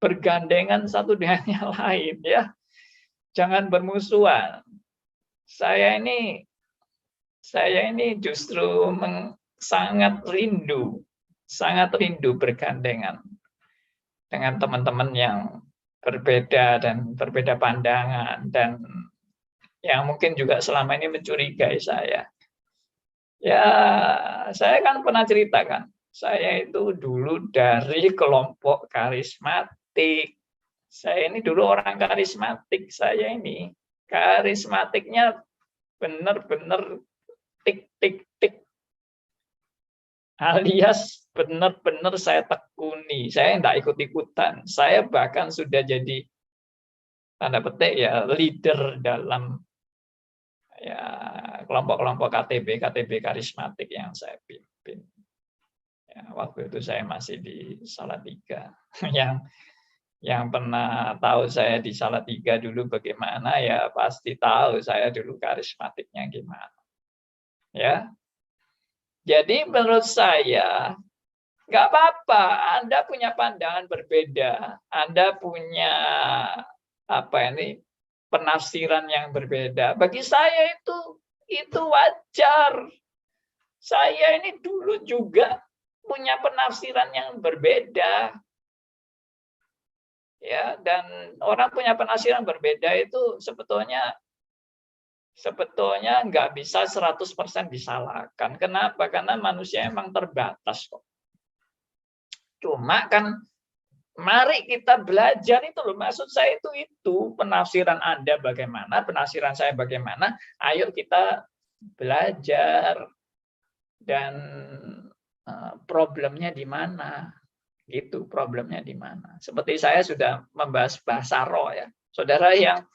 bergandengan satu dengan yang lain ya. Jangan bermusuhan. Saya ini justru sangat rindu bergandengan dengan teman-teman yang berbeda dan berbeda pandangan dan yang mungkin juga selama ini mencurigai saya. Ya, saya kan pernah ceritakan, saya itu dulu dari kelompok karismatik. Saya ini dulu orang karismatik, saya ini karismatiknya benar-benar tik-tik-tik. Alias benar-benar saya tekuni, saya tidak ikut-ikutan. Saya bahkan sudah jadi tanda petik ya leader dalam ya kelompok-kelompok KTB karismatik yang saya pimpin. Ya, waktu itu saya masih di Salatiga. Yang pernah tahu saya di Salatiga dulu bagaimana ya pasti tahu saya dulu karismatiknya gimana. Ya. Jadi menurut saya nggak apa-apa, Anda punya pandangan berbeda, Anda punya penafsiran yang berbeda. Bagi saya itu wajar. Saya ini dulu juga punya penafsiran yang berbeda. Ya, dan orang punya penafsiran berbeda itu sebetulnya nggak bisa 100% disalahkan. Kenapa? Karena manusia emang terbatas kok. Cuma kan mari kita belajar itu loh. Maksud saya itu penafsiran Anda bagaimana, penafsiran saya bagaimana. Ayo kita belajar dan problemnya di mana. Gitu, problemnya di mana. Seperti saya sudah membahas bahasa roh ya. Saudara yang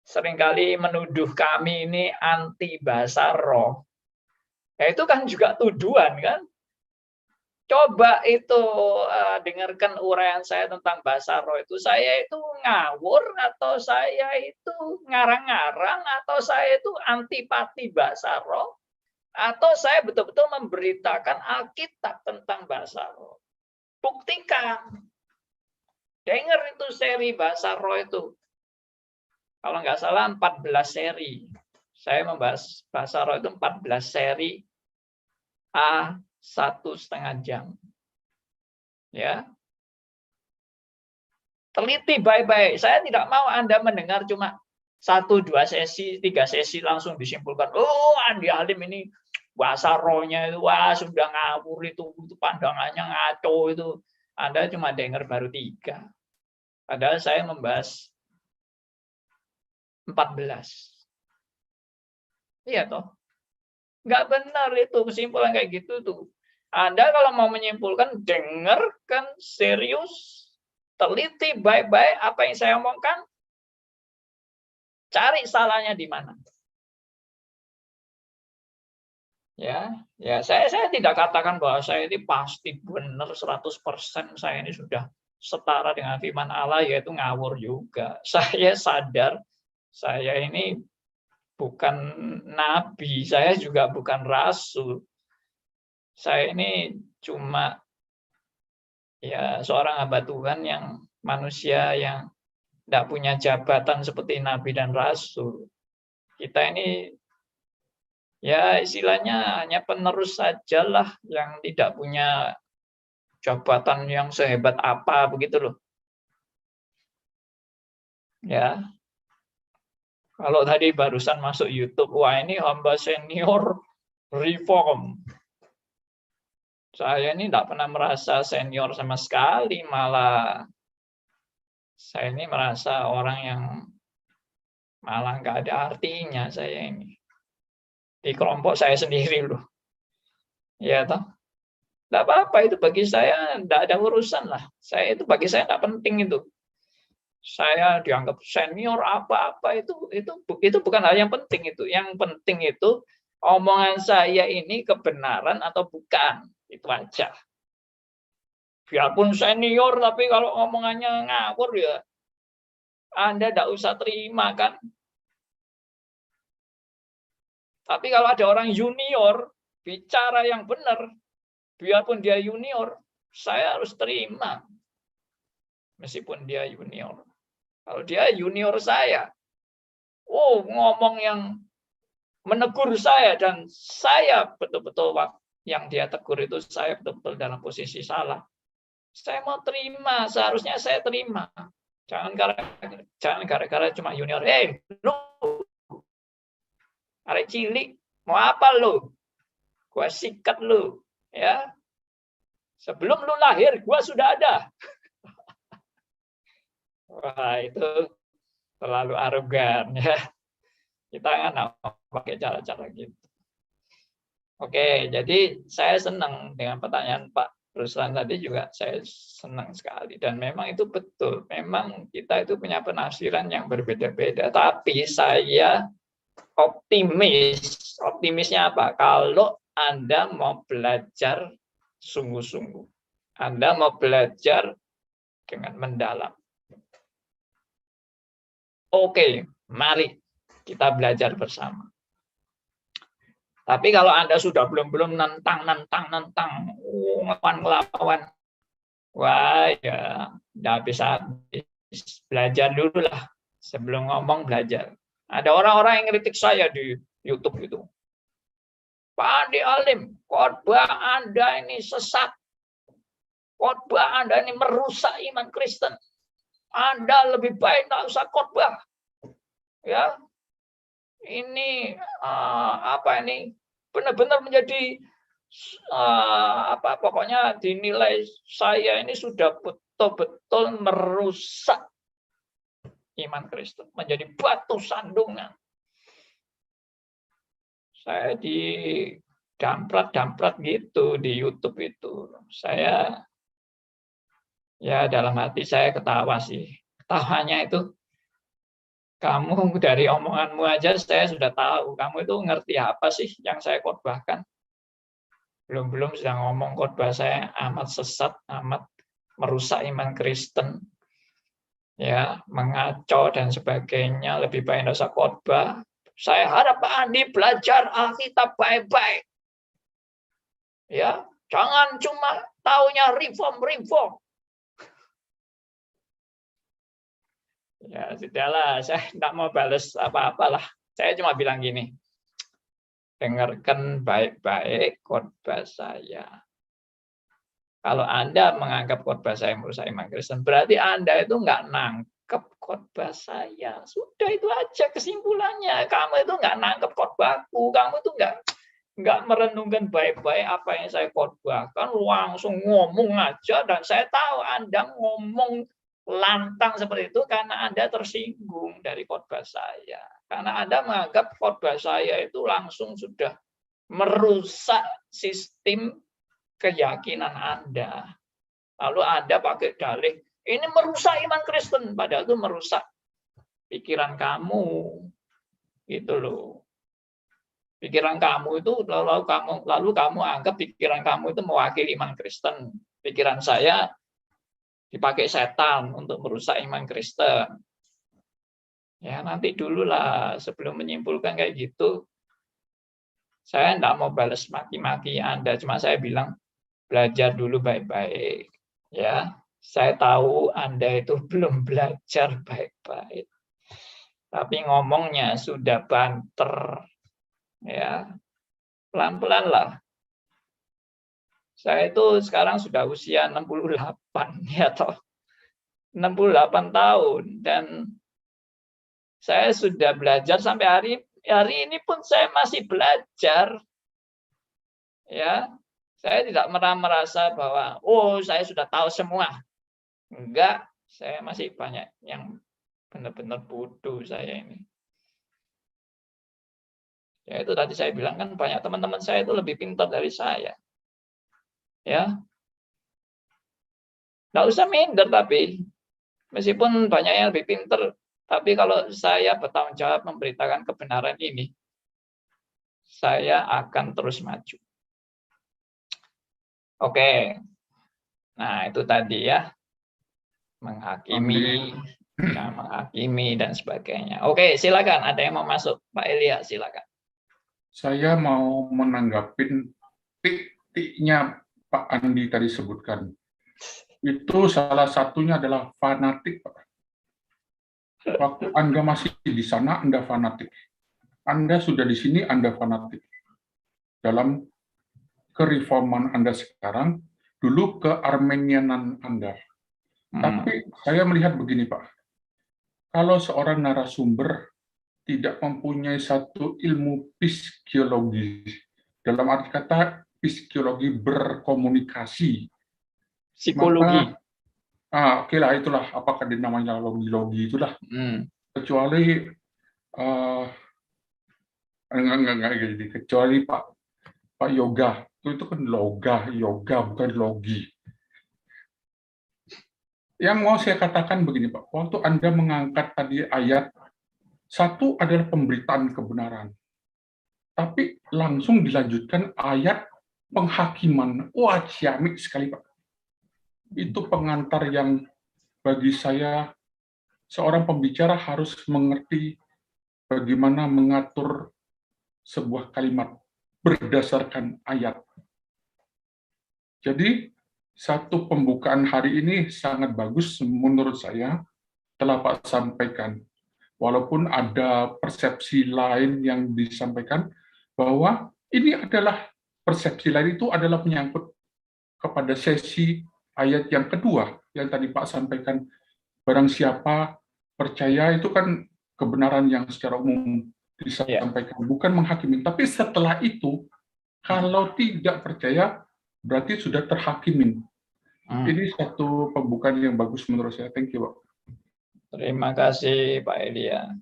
seringkali menuduh kami ini anti bahasa roh. Ya, itu kan juga tuduhan kan. Coba itu dengarkan uraian saya tentang bahasa roh itu. Saya itu ngawur atau saya itu ngarang-ngarang atau saya itu antipati bahasa roh atau saya betul-betul memberitakan Alkitab tentang bahasa roh. Buktikan. Dengar itu seri bahasa roh itu. Kalau nggak salah 14 seri. Saya membahas bahasa roh itu 14 seri A 1,5 jam. Ya. Teliti baik-baik. Saya tidak mau Anda mendengar cuma 1, 2 sesi, 3 sesi langsung disimpulkan. Oh, Andi Halim ini bahasa rohnya itu wah sudah ngawur itu pandangannya ngaco itu. Anda cuma dengar baru 3. Padahal saya membahas 14. Iya toh? Nggak benar itu kesimpulan kayak gitu tuh. Anda kalau mau menyimpulkan, dengarkan serius, teliti baik-baik apa yang saya omongkan, cari salahnya di mana. Ya, saya tidak katakan bahwa saya ini pasti benar 100%, saya ini sudah setara dengan firman Allah, yaitu ngawur juga. Saya sadar saya ini bukan nabi, saya juga bukan rasul. Saya ini cuma ya seorang hamba Tuhan yang manusia yang tidak punya jabatan seperti nabi dan rasul. Kita ini ya istilahnya hanya penerus sajalah yang tidak punya jabatan yang sehebat apa begitu loh. Ya. Kalau tadi barusan masuk YouTube, wah ini hamba senior reform. Saya ini tidak pernah merasa senior sama sekali, malah saya ini merasa orang yang malah nggak ada artinya saya ini. Di kelompok saya sendiri loh. Ya toh. Tidak apa-apa itu bagi saya, tidak ada urusan lah. Saya itu bagi saya tidak penting itu. Saya dianggap senior apa-apa itu bukan hal yang penting itu. Yang penting itu omongan saya ini kebenaran atau bukan, itu aja. Biarpun senior tapi kalau omongannya ngawur ya Anda tidak usah terima kan. Tapi kalau ada orang junior bicara yang benar, biarpun dia junior, saya harus terima. Meskipun dia junior. Kalau dia junior saya, ngomong yang menegur saya dan saya betul-betul yang dia tegur itu saya betul-betul dalam posisi salah. Saya mau terima, seharusnya saya terima. Jangan gara-gara cuma junior. Lu arek cilik, mau apa lu? Gua sikat lu, ya. Sebelum lu lahir, gua sudah ada. Wah, itu terlalu arogan ya. Kita nggak pakai cara-cara gitu. Oke, jadi saya senang dengan pertanyaan Pak Ruslan tadi juga saya senang sekali. Dan memang itu betul. Memang kita itu punya penafsiran yang berbeda-beda. Tapi saya optimis. Optimisnya apa? Kalau Anda mau belajar sungguh-sungguh. Anda mau belajar dengan mendalam. Oke, mari kita belajar bersama. Tapi kalau Anda sudah belum nantang, ngelawan, wah ya, nggak bisa belajar dulu lah sebelum ngomong belajar. Ada orang-orang yang kritik saya di YouTube itu. Pak Andi Alim, khotbah Anda ini sesat. Khotbah Anda ini merusak iman Kristen. Anda lebih baik tak usah khotbah. Ya, ini ini benar-benar menjadi pokoknya dinilai saya ini sudah betul-betul merusak iman Kristen, menjadi batu sandungan. Saya di damprat gitu di YouTube itu. Saya ya dalam hati saya ketawa sih. Ketawanya itu kamu dari omonganmu aja saya sudah tahu. Kamu itu ngerti apa sih yang saya khotbahkan? Belum sudah ngomong khotbah saya amat sesat, amat merusak iman Kristen. Ya, mengaco dan sebagainya, lebih baik tidak usah khotbah. Saya harap Pak Andi belajar Alkitab baik-baik. Ya, jangan cuma taunya reform. Ya, sudahlah, saya tidak mau balas apa-apalah. Saya cuma bilang gini, dengarkan baik-baik khotbah saya. Kalau Anda menganggap khotbah saya merusak iman Kristen, berarti Anda itu nggak nangkep khotbah saya. Sudah itu aja kesimpulannya. Kamu itu nggak nangkep khotbahku. Kamu itu nggak merenungkan baik-baik apa yang saya khotbahkan. Langsung ngomong aja, dan saya tahu Anda ngomong lantang seperti itu karena Anda tersinggung dari khotbah saya. Karena Anda menganggap khotbah saya itu langsung sudah merusak sistem keyakinan Anda. Lalu Anda pakai dalih, ini merusak iman Kristen, padahal itu merusak pikiran kamu. Gitu loh. Pikiran kamu itu lalu kamu anggap pikiran kamu itu mewakili iman Kristen. Pikiran saya dipakai setan untuk merusak iman Kristen. Ya, nanti dulu lah sebelum menyimpulkan kayak gitu. Saya enggak mau balas maki-maki Anda, cuma saya bilang belajar dulu baik-baik. Ya, saya tahu Anda itu belum belajar baik-baik. Tapi ngomongnya sudah banter. Ya, pelan-pelan lah. Saya itu sekarang sudah usia 68 ya toh. 68 tahun dan saya sudah belajar sampai hari ini pun saya masih belajar. Ya. Saya tidak pernah merasa bahwa oh saya sudah tahu semua. Enggak, saya masih banyak yang benar-benar bodoh saya ini. Ya itu tadi saya bilang kan banyak teman-teman saya itu lebih pintar dari saya. Ya. Nggak usah minder tapi meskipun banyak yang lebih pintar, tapi kalau saya bertanggung jawab memberitakan kebenaran ini, saya akan terus maju. Oke. Nah, itu tadi ya. Menghakimi, nah, menghakimi dan sebagainya. Oke, silakan. Ada yang mau masuk? Pak Elia, silakan. Saya mau menanggapin titiknya Pak Andi tadi sebutkan. Itu salah satunya adalah fanatik, Pak. Waktu Anda masih di sana, Anda fanatik. Anda sudah di sini, Anda fanatik. Dalam kereforman Anda sekarang, dulu ke Armenianan Anda. Tapi saya melihat begini, Pak. Kalau seorang narasumber tidak mempunyai satu ilmu psikologi, dalam arti kata psikologi berkomunikasi. Psikologi. Oke lah, itulah, apakah namanya logi-logi itulah. Kecuali, kecuali Pak Yoga, itu kan yoga bukan logi. Yang mau saya katakan begini Pak, waktu Anda mengangkat tadi ayat, satu adalah pemberitaan kebenaran, tapi langsung dilanjutkan ayat penghakiman. Wah, ciamik sekali Pak. Itu pengantar yang bagi saya, seorang pembicara harus mengerti bagaimana mengatur sebuah kalimat berdasarkan ayat. Jadi, satu pembukaan hari ini sangat bagus menurut saya, telah Pak sampaikan. Walaupun ada persepsi lain yang disampaikan, bahwa ini adalah persepsi lain itu adalah menyangkut kepada sesi ayat yang kedua, yang tadi Pak sampaikan, barang siapa percaya itu kan kebenaran yang secara umum disampaikan, bukan menghakimi. Tapi setelah itu, kalau tidak percaya, berarti sudah terhakimin. Ini satu pembukaan yang bagus menurut saya. Thank you, Pak. Terima kasih, Pak Elia.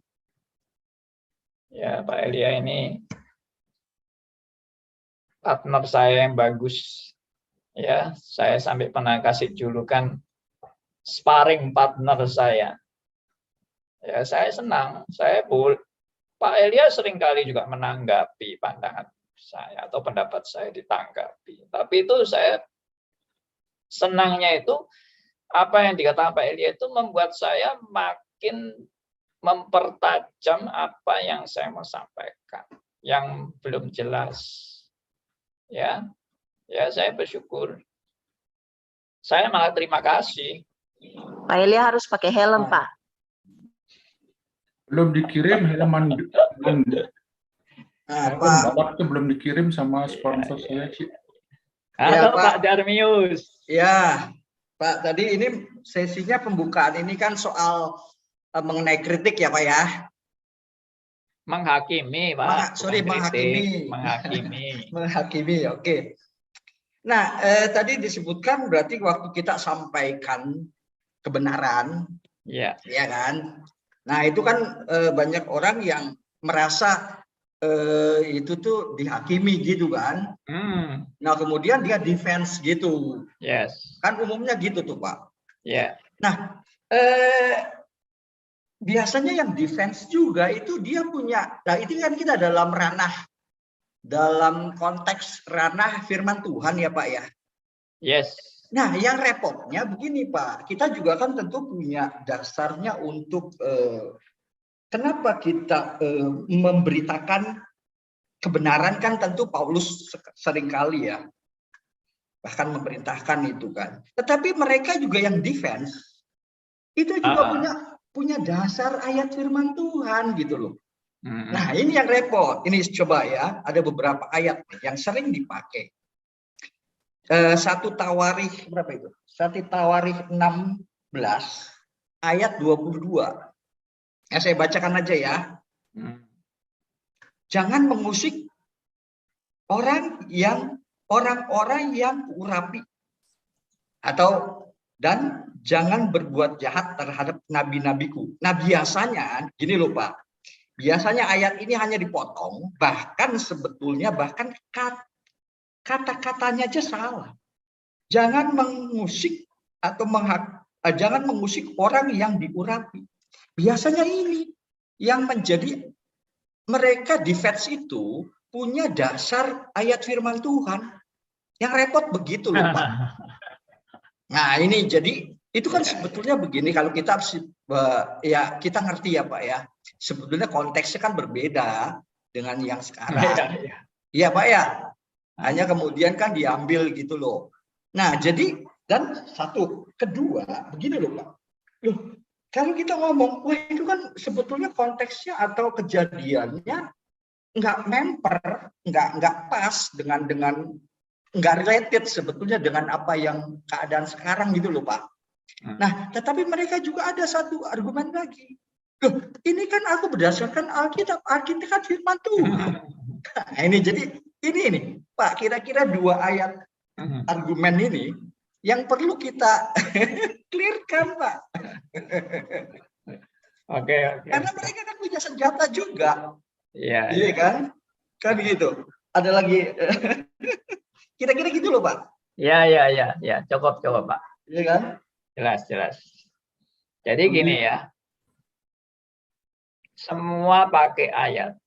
Ya, Pak Elia ini partner saya yang bagus. Ya, saya sampai pernah kasih julukan sparring partner saya. Ya, saya senang. Pak Elia seringkali juga menanggapi pandangan saya atau pendapat saya ditanggapi. Tapi itu saya senangnya itu apa yang dikatakan Pak Elia itu membuat saya makin mempertajam apa yang saya mau sampaikan yang belum jelas. Ya, saya bersyukur. Saya malah terima kasih. Pak Elia harus pakai helm, Pak. Belum dikirim helm Pak itu belum dikirim sama sponsor saya sih. Halo Pak Darmius. Ya, Pak, tadi ini sesinya pembukaan ini kan soal mengenai kritik ya Pak ya? Menghakimi Pak. Menghakimi. Menghakimi, oke. Nah, tadi disebutkan berarti waktu kita sampaikan kebenaran, ya kan? Nah, itu kan banyak orang yang merasa itu tuh dihakimi gitu kan. Nah, kemudian dia defense gitu. Kan umumnya gitu tuh, Pak. Nah, biasanya yang defense juga itu dia punya, nah itu kan kita dalam konteks ranah firman Tuhan ya Pak ya. Nah, yang repotnya begini Pak, kita juga kan tentu punya dasarnya untuk kenapa kita memberitakan kebenaran kan tentu Paulus seringkali ya, bahkan memerintahkan itu kan. Tetapi mereka juga yang defense, itu juga punya dasar ayat firman Tuhan gitu loh. Nah ini yang repot. Ini coba ya, ada beberapa ayat yang sering dipakai. 1 Tawarikh berapa itu? 1 Tawarikh 16 ayat 22. Ya, saya bacakan aja ya. Jangan mengusik orang-orang yang urapi, dan jangan berbuat jahat terhadap nabi-nabiku. Nah biasanya gini loh Pak, biasanya ayat ini hanya dipotong, bahkan kata-katanya aja salah. Jangan mengusik atau jangan mengusik orang yang diurapi. Biasanya ini yang menjadi mereka defense itu punya dasar ayat firman Tuhan. Yang repot begitu loh Pak. Nah ini jadi itu kan sebetulnya begini, kalau kita ya kita ngerti ya Pak ya. Sebetulnya konteksnya kan berbeda dengan yang sekarang. Iya Pak ya. Hanya kemudian kan diambil gitu loh. Nah jadi dan kedua begini loh Pak. Loh, kalau kita ngomong, wah itu kan sebetulnya konteksnya atau kejadiannya nggak memper, nggak pas dengan nggak related sebetulnya dengan apa yang keadaan sekarang gitu loh Pak. Nah, tetapi mereka juga ada satu argumen lagi. Loh, ini kan aku berdasarkan Alkitab kan firman Tuhan. Nah, ini jadi ini Pak, kira-kira 2 ayat argumen ini yang perlu kita clearkan Pak. Oke. Karena mereka kan punya senjata juga. Iya kan? Kan gitu. Ada lagi kira-kira gitu loh Pak. Ya, cukup Pak. Iya kan? Jelas. Jadi gini ya. Semua pakai ayat.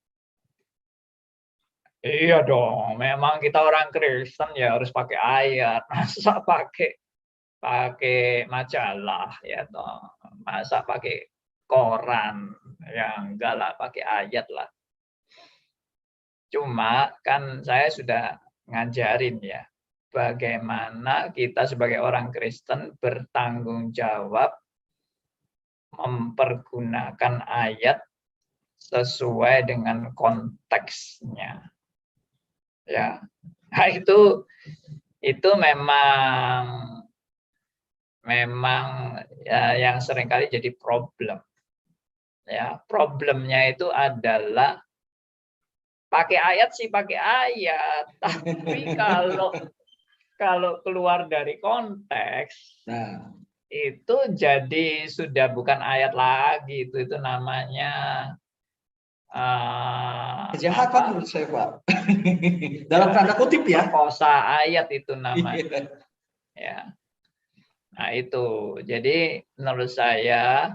Iya dong, memang kita orang Kristen ya harus pakai ayat. Masa pakai majalah ya toh. Masa pakai koran, ya enggak lah, pakai ayat lah. Cuma kan saya sudah ngajarin ya, bagaimana kita sebagai orang Kristen bertanggung jawab mempergunakan ayat sesuai dengan konteksnya. Ya, nah itu memang ya, yang seringkali jadi problem. Ya, problemnya itu adalah pakai ayat sih pakai ayat, tapi kalau keluar dari konteks, itu jadi sudah bukan ayat lagi, itu namanya kejahatan menurut saya Pak. Dalam tanda kutip ya. Perkosa ayat itu namanya. Ya. Nah itu, jadi menurut saya,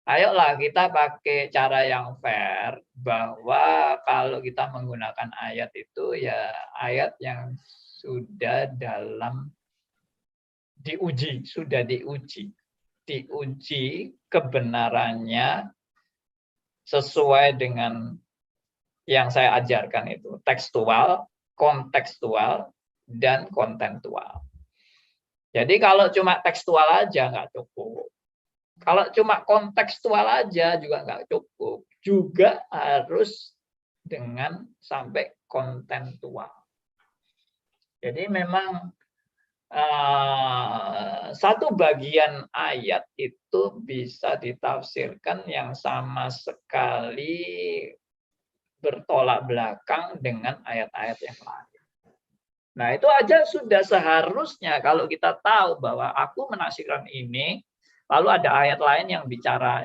ayolah kita pakai cara yang fair, bahwa kalau kita menggunakan ayat itu ya ayat yang sudah sudah diuji kebenarannya sesuai dengan yang saya ajarkan itu, tekstual, kontekstual, dan kontentual. Jadi kalau cuma tekstual aja nggak cukup. Kalau cuma kontekstual aja juga nggak cukup. Juga harus dengan sampai kontentual. Jadi memang satu bagian ayat itu bisa ditafsirkan yang sama sekali bertolak belakang dengan ayat-ayat yang lain. Nah, itu aja sudah seharusnya kalau kita tahu bahwa aku menafsirkan ini, lalu ada ayat lain yang bicara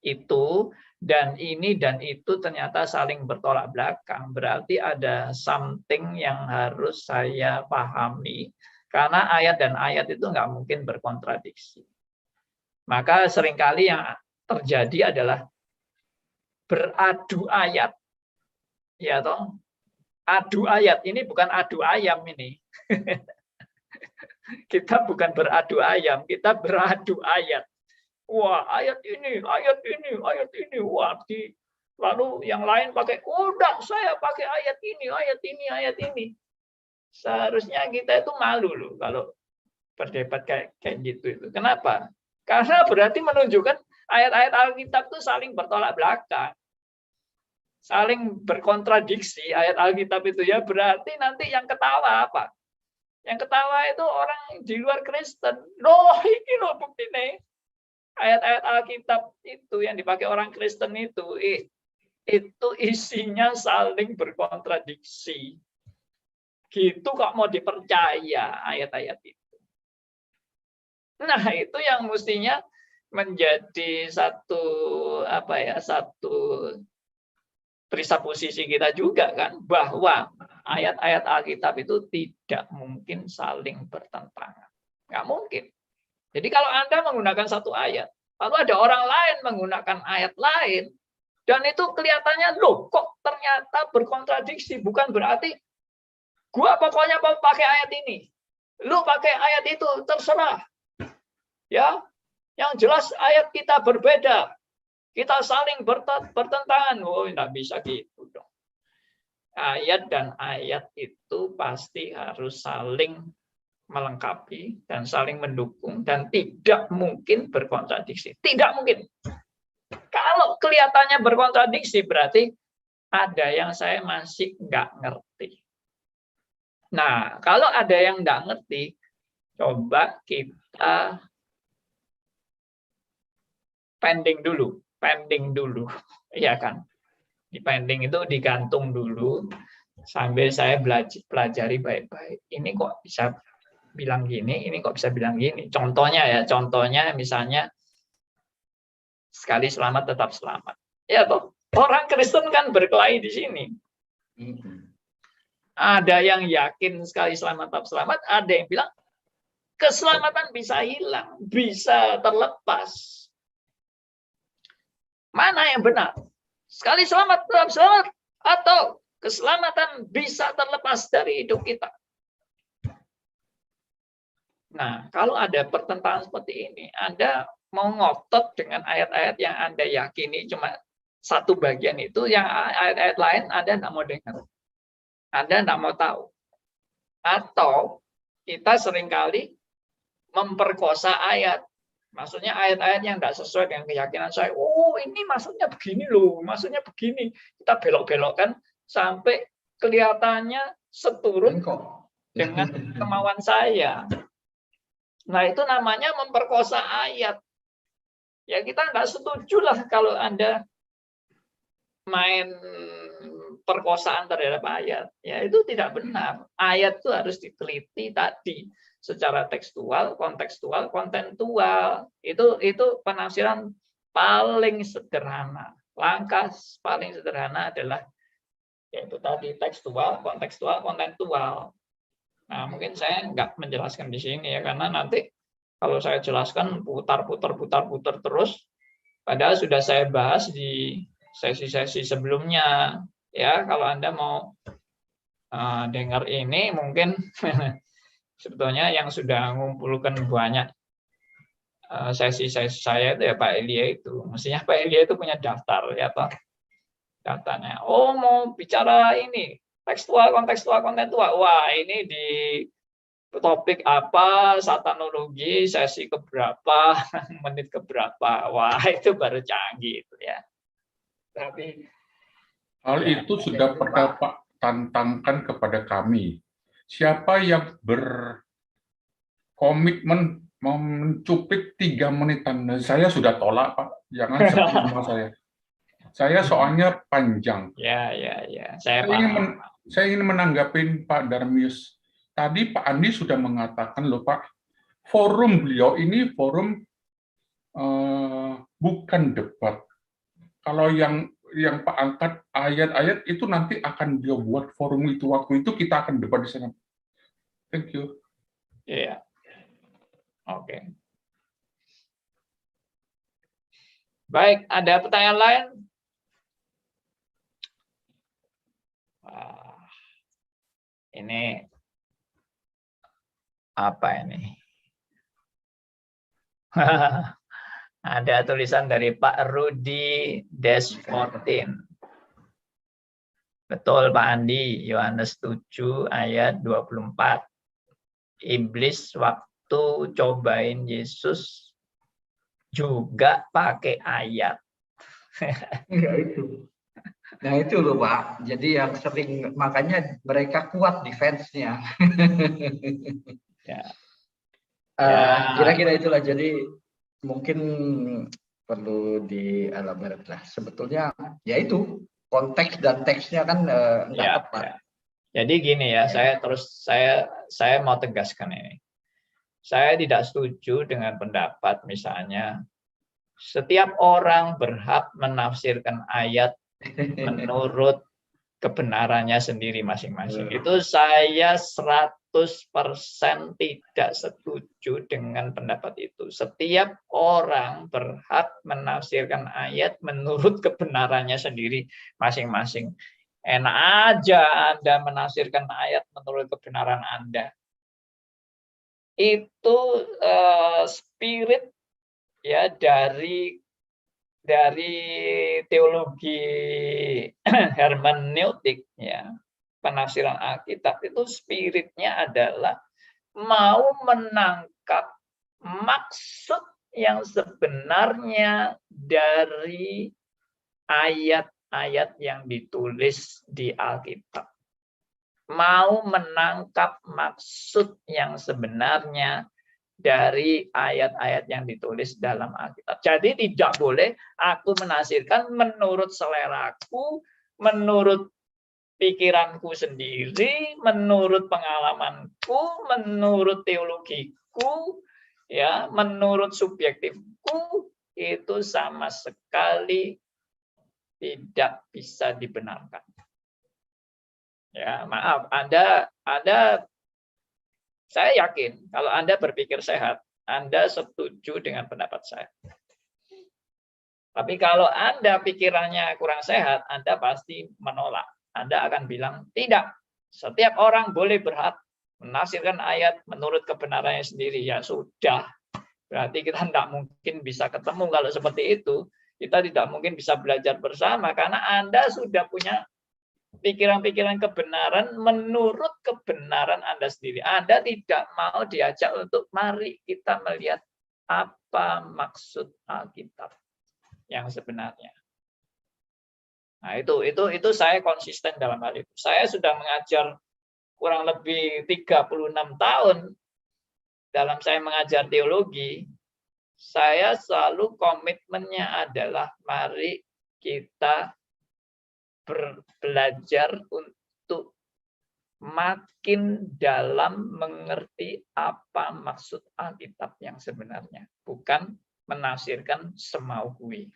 itu, dan ini dan itu ternyata saling bertolak belakang. Berarti ada something yang harus saya pahami, karena ayat dan ayat itu nggak mungkin berkontradiksi. Maka seringkali yang terjadi adalah beradu ayat. Ya toh, adu ayat. Ini bukan adu ayam ini. Kita bukan beradu ayam, kita beradu ayat. Wah, ayat ini, ayat ini, ayat ini. Wah, lalu yang lain pakai, udah saya pakai ayat ini, ayat ini, ayat ini. Seharusnya kita itu malu loh kalau berdebat kayak gitu itu. Kenapa? Karena berarti menunjukkan ayat-ayat Alkitab itu saling bertolak belakang. Saling berkontradiksi ayat Alkitab itu ya, berarti nanti yang ketawa apa? Yang ketawa itu orang di luar Kristen. Loh, ini loh bukti nih. Ayat-ayat Alkitab itu yang dipakai orang Kristen itu isinya saling berkontradiksi. Gitu kok mau dipercaya ayat-ayat itu. Nah, itu yang mestinya menjadi satu presupposisi kita juga kan, bahwa ayat-ayat Alkitab itu tidak mungkin saling bertentangan. Nggak mungkin. Jadi kalau Anda menggunakan satu ayat, lalu ada orang lain menggunakan ayat lain, dan itu kelihatannya, loh kok ternyata berkontradiksi, bukan berarti gua pokoknya mau pakai ayat ini, lu pakai ayat itu, terserah. Ya, yang jelas ayat kita berbeda, kita saling bertentangan. Oh, nggak bisa gitu dong. Ayat dan ayat itu pasti harus saling melengkapi dan saling mendukung dan tidak mungkin berkontradiksi. Tidak mungkin. Kalau kelihatannya berkontradiksi berarti ada yang saya masih nggak ngerti. Nah, kalau ada yang nggak ngerti, coba kita pending dulu, iya kan? Di pending itu digantung dulu sambil saya pelajari baik-baik. Ini kok bisa bilang gini, ini kok bisa bilang gini. Contohnya misalnya sekali selamat tetap selamat. Ya toh, orang Kristen kan berkelahi di sini. Ada yang yakin sekali selamat tetap selamat, ada yang bilang keselamatan bisa hilang, bisa terlepas. Mana yang benar? Sekali selamat tetap selamat atau keselamatan bisa terlepas dari hidup kita? Nah, kalau ada pertentangan seperti ini, Anda mau ngotot dengan ayat-ayat yang Anda yakini cuma satu bagian itu, yang ayat-ayat lain Anda tidak mau dengar. Anda tidak mau tahu. Atau kita seringkali memperkosa ayat. Maksudnya ayat-ayat yang tidak sesuai dengan keyakinan saya. Oh, ini maksudnya begini loh, maksudnya begini. Kita belok-belokkan sampai kelihatannya seturut dengan kemauan saya. Nah, itu namanya memperkosa ayat. Ya, kita nggak setuju lah kalau Anda main perkosaan terhadap ayat. Ya, itu tidak benar. Ayat itu harus diteliti tadi secara tekstual, kontekstual, kontentual. Itu penafsiran paling sederhana. Langkah paling sederhana adalah yaitu tadi tekstual, kontekstual, kontentual. Nah, mungkin saya nggak menjelaskan di sini ya, karena nanti kalau saya jelaskan putar terus, padahal sudah saya bahas di sesi-sesi sebelumnya. Ya, kalau Anda mau dengar ini, mungkin sebetulnya yang sudah mengumpulkan banyak sesi-sesi saya itu ya Pak Elia itu. Mestinya Pak Elia itu punya daftar ya Pak. Daftarnya. Oh, mau bicara ini tekstual, kontekstual, kontentual. Wah, ini di topik apa, satanologi, sesi keberapa, menit keberapa. Wah, itu baru canggih itu ya. Tapi hal itu sudah pernah Pak tantangkan kepada kami. Siapa yang berkomitmen mencuplik 3 menitan? Saya sudah tolak, Pak. Jangan sebut nama saya. Saya soalnya panjang. Ya. Saya ingin menanggapi Pak Darmius. Tadi Pak Andi sudah mengatakan loh Pak, forum beliau ini forum bukan debat. Kalau yang Pak angkat ayat-ayat itu nanti akan dia buat forum itu, waktu itu kita akan debat di sana. Thank you. Iya. Oke. Baik, ada pertanyaan lain? Ini apa ini? Ada tulisan dari Pak Rudi Des14. Betul Pak Andi, Yohanes 7 ayat 24. Iblis waktu cobain Yesus juga pakai ayat. Ya itu. Nah itu loh Pak. Jadi yang sering, makanya mereka kuat defense-nya. Ya. Kira-kira itulah. Jadi mungkin perlu dielaborate lah. Sebetulnya ya itu konteks dan teksnya kan nggak tepat. Ya. Jadi gini ya, saya mau tegaskan ini. Saya tidak setuju dengan pendapat misalnya setiap orang berhak menafsirkan ayat menurut kebenarannya sendiri masing-masing. Itu saya 100% tidak setuju dengan pendapat itu. Setiap orang berhak menafsirkan ayat menurut kebenarannya sendiri masing-masing. Enak aja Anda menafsirkan ayat menurut kebenaran Anda. Itu spirit ya dari teologi hermeneutik ya, penafsiran Alkitab itu spiritnya adalah mau menangkap maksud yang sebenarnya dari ayat-ayat yang ditulis di Alkitab. Mau menangkap maksud yang sebenarnya dari ayat-ayat yang ditulis dalam Alkitab. Jadi tidak boleh aku menafsirkan menurut seleraku, menurut pikiranku sendiri, menurut pengalamanku, menurut teologiku, ya, menurut subjektifku, itu sama sekali tidak bisa dibenarkan. Ya, maaf, Anda saya yakin kalau Anda berpikir sehat, Anda setuju dengan pendapat saya. Tapi kalau Anda pikirannya kurang sehat, Anda pasti menolak. Anda akan bilang, tidak. Setiap orang boleh berhak menafsirkan ayat menurut kebenarannya sendiri. Ya sudah. Berarti kita tidak mungkin bisa ketemu kalau seperti itu. Kita tidak mungkin bisa belajar bersama karena Anda sudah punya pikiran-pikiran kebenaran menurut kebenaran Anda sendiri. Anda tidak mau diajak untuk mari kita melihat apa maksud Alkitab yang sebenarnya. Nah, itu saya konsisten dalam hal itu. Saya sudah mengajar kurang lebih 36 tahun dalam saya mengajar teologi. Saya selalu komitmennya adalah mari kita belajar untuk makin dalam mengerti apa maksud Alkitab yang sebenarnya, bukan menafsirkan semau gue.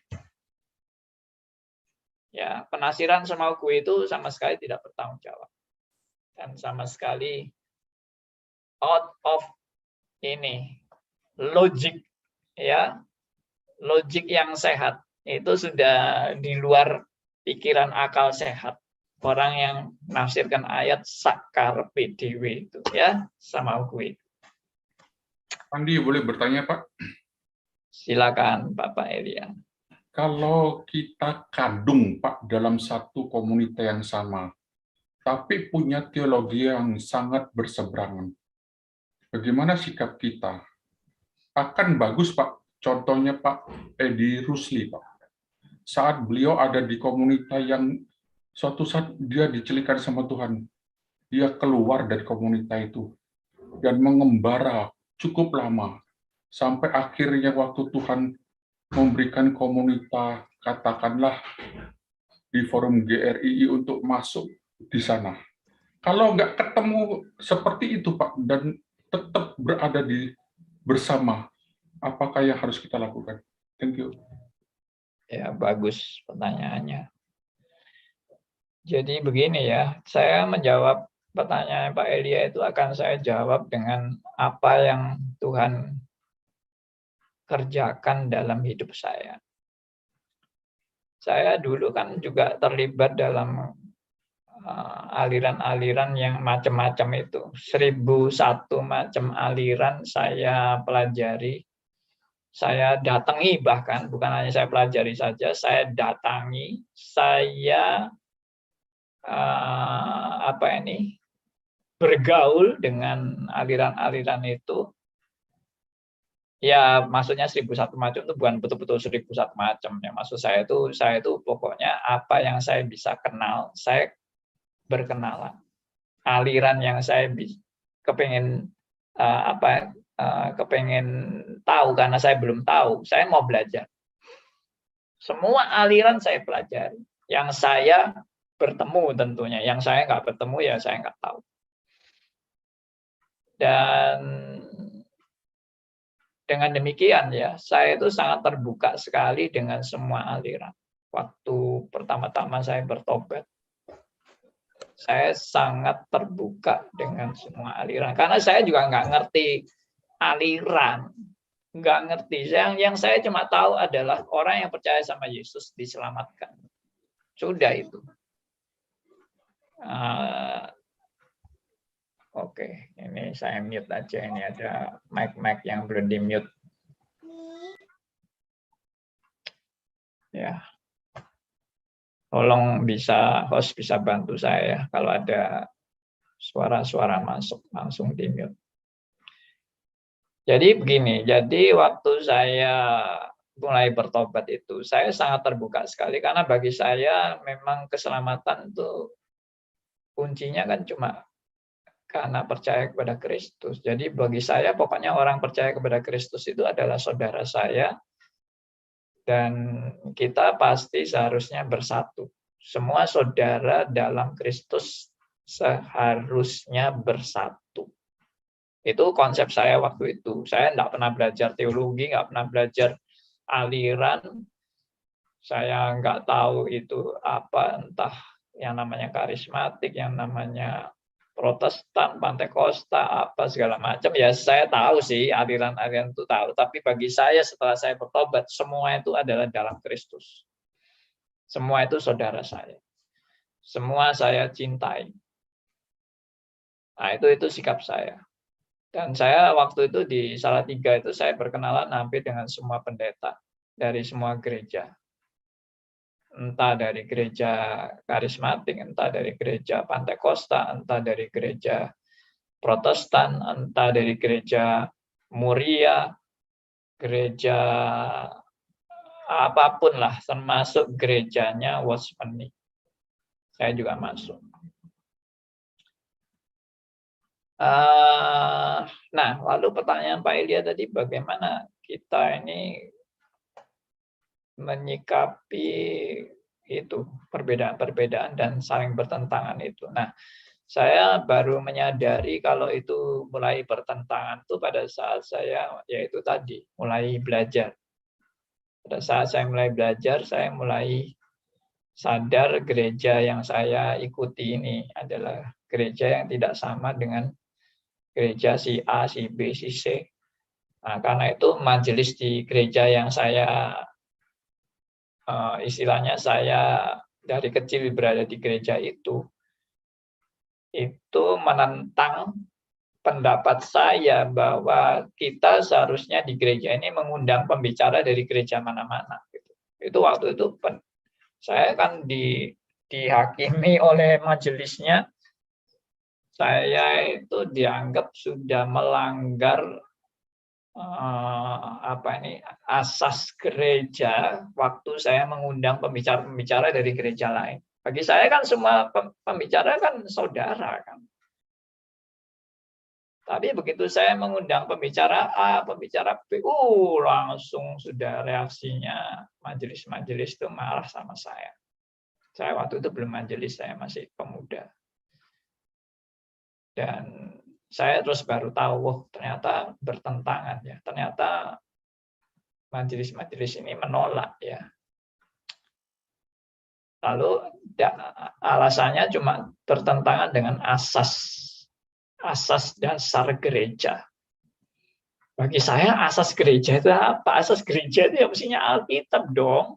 Ya, penafsiran semau gue itu sama sekali tidak bertanggung jawab dan sama sekali out of ini logik, ya, logik yang sehat itu sudah di luar pikiran akal sehat orang yang menafsirkan ayat sakar PDW itu, ya, sama gue. Andi, boleh bertanya Pak? Silakan Bapak Elia. Kalau kita kadung Pak dalam satu komunitas yang sama, tapi punya teologi yang sangat berseberangan, bagaimana sikap kita? Akan bagus Pak, contohnya Pak Edi Rusli Pak. Saat beliau ada di komunitas yang suatu saat dia dicelikan sama Tuhan, dia keluar dari komunitas itu dan mengembara cukup lama sampai akhirnya waktu Tuhan memberikan komunitas, katakanlah di forum GRII untuk masuk di sana. Kalau nggak ketemu seperti itu Pak dan tetap berada bersama, apakah yang harus kita lakukan? Thank you. Ya, bagus pertanyaannya. Jadi begini ya, saya menjawab pertanyaan Pak Elia itu akan saya jawab dengan apa yang Tuhan kerjakan dalam hidup saya. Saya dulu kan juga terlibat dalam aliran-aliran yang macam-macam itu. 1001 macam aliran saya pelajari. Saya datangi, bahkan bukan hanya saya pelajari saja, saya datangi, saya bergaul dengan aliran-aliran itu. Ya, maksudnya 1001 macam itu bukan betul-betul 1001 macam ya. Maksud saya itu pokoknya apa yang saya bisa kenal, saya berkenalan. Aliran yang saya kepengen kepengen tahu karena saya belum tahu, saya mau belajar. Semua aliran saya pelajari. Yang saya bertemu tentunya, yang saya nggak bertemu ya saya nggak tahu. Dan dengan demikian ya, saya itu sangat terbuka sekali dengan semua aliran. Waktu pertama-tama saya bertobat, saya sangat terbuka dengan semua aliran. Karena saya juga nggak ngerti aliran, nggak ngerti. Yang saya cuma tahu adalah orang yang percaya sama Yesus diselamatkan. Sudah itu. Oke, ini saya mute aja. Ini ada mic yang belum di mute. Ya, tolong host bisa bantu saya kalau ada suara-suara masuk langsung di mute. Jadi begini, jadi waktu saya mulai bertobat itu, saya sangat terbuka sekali karena bagi saya memang keselamatan itu kuncinya kan cuma karena percaya kepada Kristus. Jadi bagi saya pokoknya orang percaya kepada Kristus itu adalah saudara saya dan kita pasti seharusnya bersatu. Semua saudara dalam Kristus seharusnya bersatu. Itu konsep saya waktu itu. Saya enggak pernah belajar teologi, enggak pernah belajar aliran. Saya enggak tahu itu apa, entah yang namanya karismatik, yang namanya Protestan, Pantekosta, apa segala macam. Ya saya tahu sih aliran-aliran itu tahu. Tapi bagi saya setelah saya bertobat, semua itu adalah dalam Kristus. Semua itu saudara saya. Semua saya cintai. Nah itu sikap saya. Dan saya waktu itu di Salatiga itu saya berkenalan hampir dengan semua pendeta dari semua gereja. Entah dari gereja karismatik, entah dari gereja Pantekosta, entah dari gereja Protestan, entah dari gereja Muria, gereja apapun lah, termasuk gerejanya Watchmeni. Saya juga masuk. Nah, lalu pertanyaan Pak Ilya tadi, bagaimana kita ini menyikapi itu perbedaan-perbedaan dan saling bertentangan itu. Nah, saya baru menyadari kalau itu mulai bertentangan itu pada saat saya yaitu tadi mulai belajar. Pada saat saya mulai belajar, saya mulai sadar gereja yang saya ikuti ini adalah gereja yang tidak sama dengan gereja si A, si B, si C. Nah, karena itu majelis di gereja yang saya istilahnya saya dari kecil berada di gereja itu menentang pendapat saya bahwa kita seharusnya di gereja ini mengundang pembicara dari gereja mana-mana. Itu waktu itu saya kan dihakimi oleh majelisnya, saya itu dianggap sudah melanggar asas gereja waktu saya mengundang pembicara-pembicara dari gereja lain. Bagi saya kan semua pembicara kan saudara kan. Tapi begitu saya mengundang pembicara A, pembicara B, langsung sudah reaksinya majelis-majelis itu marah sama saya. Saya waktu itu belum majelis, saya masih pemuda. Dan saya terus baru tahu, ternyata bertentangan ya. Ternyata majelis-majelis ini menolak ya. Lalu alasannya cuma bertentangan dengan asas dasar gereja. Bagi saya asas gereja itu apa? Asas gereja itu ya mestinya Alkitab dong.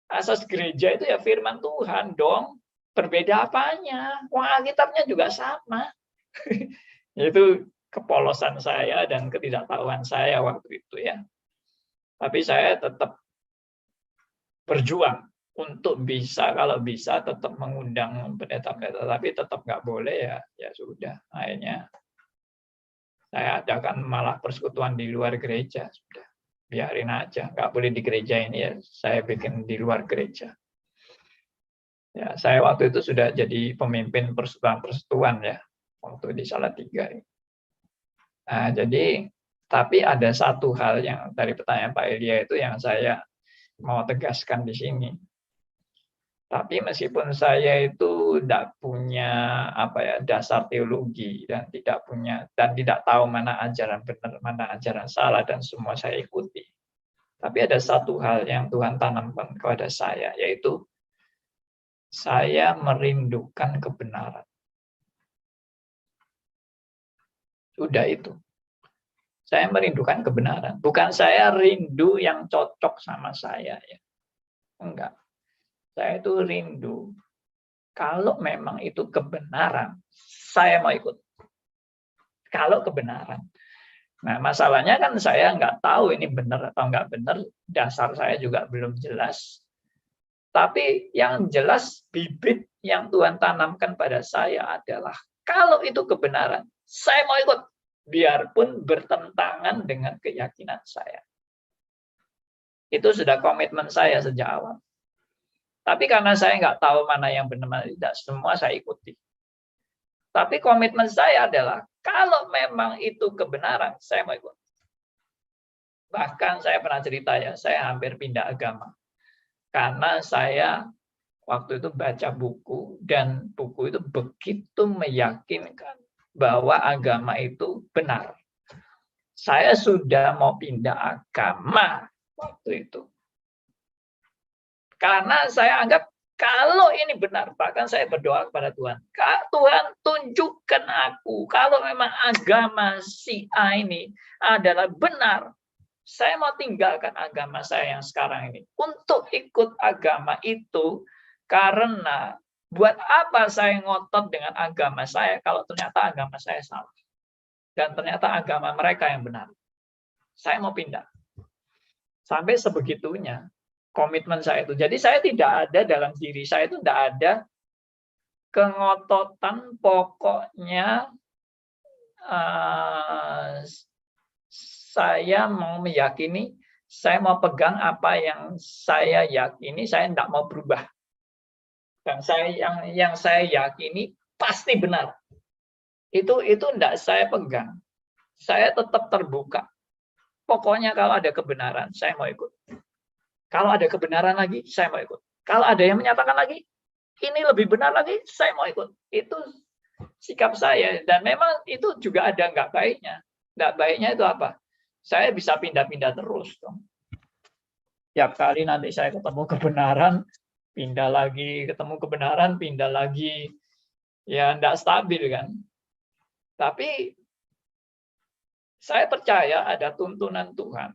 Asas gereja itu ya firman Tuhan dong. Berbeda apanya? Wah, Alkitabnya juga sama. Itu kepolosan saya dan ketidaktahuan saya waktu itu ya. Tapi saya tetap berjuang untuk bisa, kalau bisa tetap mengundang pendeta-pendeta, tapi tetap nggak boleh ya sudah. Akhirnya saya adakan malah persekutuan di luar gereja, sudah biarin aja, nggak boleh di gereja ini ya, saya bikin di luar gereja. Ya, saya waktu itu sudah jadi pemimpin persekutuan ya, waktu di Salatiga. Nah, jadi tapi ada satu hal yang dari pertanyaan Pak Elia itu yang saya mau tegaskan di sini. Tapi meskipun saya itu tidak punya dasar teologi dan tidak tahu mana ajaran benar, mana ajaran salah, dan semua saya ikuti. Tapi ada satu hal yang Tuhan tanamkan kepada saya, yaitu saya merindukan kebenaran. Sudah itu. Saya merindukan kebenaran. Bukan saya rindu yang cocok sama saya ya. Enggak. Saya itu rindu. Kalau memang itu kebenaran, saya mau ikut. Kalau kebenaran. Nah, masalahnya kan saya nggak tahu ini benar atau nggak benar. Dasar saya juga belum jelas. Tapi yang jelas bibit yang Tuhan tanamkan pada saya adalah kalau itu kebenaran, saya mau ikut. Biarpun bertentangan dengan keyakinan saya. Itu sudah komitmen saya sejak awal. Tapi karena saya nggak tahu mana yang benar, mana tidak, semua saya ikuti. Tapi komitmen saya adalah, kalau memang itu kebenaran, saya mau ikut. Bahkan saya pernah cerita ya, saya hampir pindah agama. Karena saya waktu itu baca buku, dan buku itu begitu meyakinkan bahwa agama itu benar. Saya sudah mau pindah agama waktu itu. Karena saya anggap kalau ini benar, bahkan saya berdoa kepada Tuhan, Tuhan tunjukkan aku kalau memang agama si A ini adalah benar. Saya mau tinggalkan agama saya yang sekarang ini untuk ikut agama itu, karena buat apa saya ngotot dengan agama saya kalau ternyata agama saya salah dan ternyata agama mereka yang benar. Saya mau pindah. Sampai sebegitunya komitmen saya itu. Jadi saya tidak ada dalam diri saya itu tidak ada kengototan pokoknya saya mau meyakini, saya mau pegang apa yang saya yakini, saya tidak mau berubah. Dan yang saya yakini pasti benar. Itu tidak saya pegang. Saya tetap terbuka. Pokoknya kalau ada kebenaran, saya mau ikut. Kalau ada kebenaran lagi, saya mau ikut. Kalau ada yang menyatakan lagi, ini lebih benar lagi, saya mau ikut. Itu sikap saya. Dan memang itu juga ada nggak baiknya. Nggak baiknya itu apa? Saya bisa pindah-pindah terus. Tiap kali nanti saya ketemu kebenaran, pindah lagi. Ketemu kebenaran, pindah lagi. Ya, nggak stabil kan. Tapi saya percaya ada tuntunan Tuhan.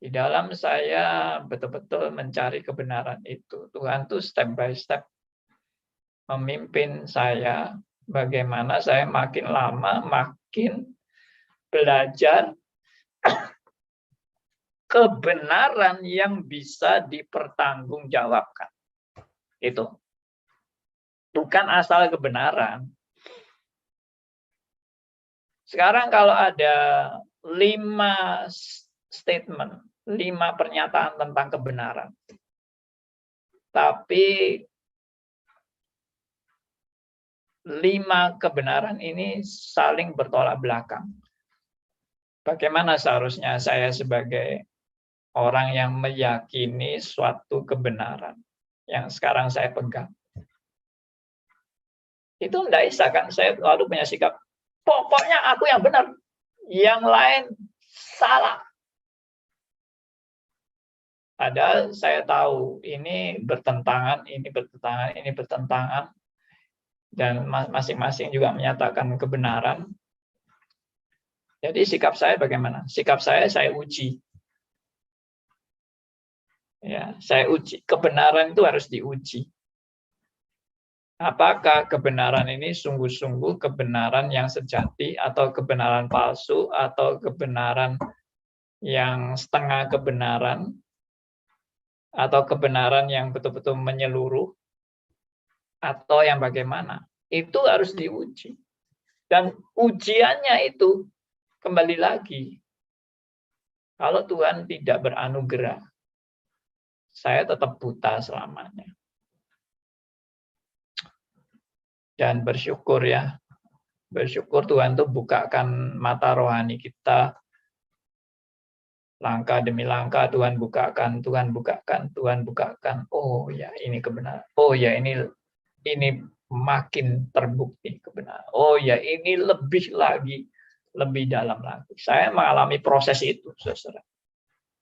Di dalam saya betul-betul mencari kebenaran itu. Tuhan tuh step by step memimpin saya. Bagaimana saya makin lama makin belajar kebenaran yang bisa dipertanggungjawabkan. Itu. Bukan asal kebenaran. Sekarang kalau ada 5 statement, 5 pernyataan tentang kebenaran. Tapi 5 kebenaran ini saling bertolak belakang. Bagaimana seharusnya saya sebagai orang yang meyakini suatu kebenaran yang sekarang saya pegang? Itu tidak bisa kan, saya lalu punya sikap, pokoknya aku yang benar, yang lain salah. Padahal saya tahu ini bertentangan, ini bertentangan, ini bertentangan. Dan masing-masing juga menyatakan kebenaran. Jadi sikap saya bagaimana? Sikap saya uji. Ya, saya uji. Kebenaran itu harus diuji. Apakah kebenaran ini sungguh-sungguh kebenaran yang sejati, atau kebenaran palsu, atau kebenaran yang setengah kebenaran, atau kebenaran yang betul-betul menyeluruh, atau yang bagaimana. Itu harus diuji. Dan ujiannya itu kembali lagi. Kalau Tuhan tidak beranugerah, saya tetap buta selamanya. Dan bersyukur ya. Bersyukur Tuhan tuh bukakan mata rohani kita. Langkah demi langkah Tuhan bukakan, Tuhan bukakan, Tuhan bukakan. Oh ya, ini kebenaran. Oh ya, ini makin terbukti kebenaran. Oh ya, ini lebih lagi, lebih dalam lagi. Saya mengalami proses itu, saudara.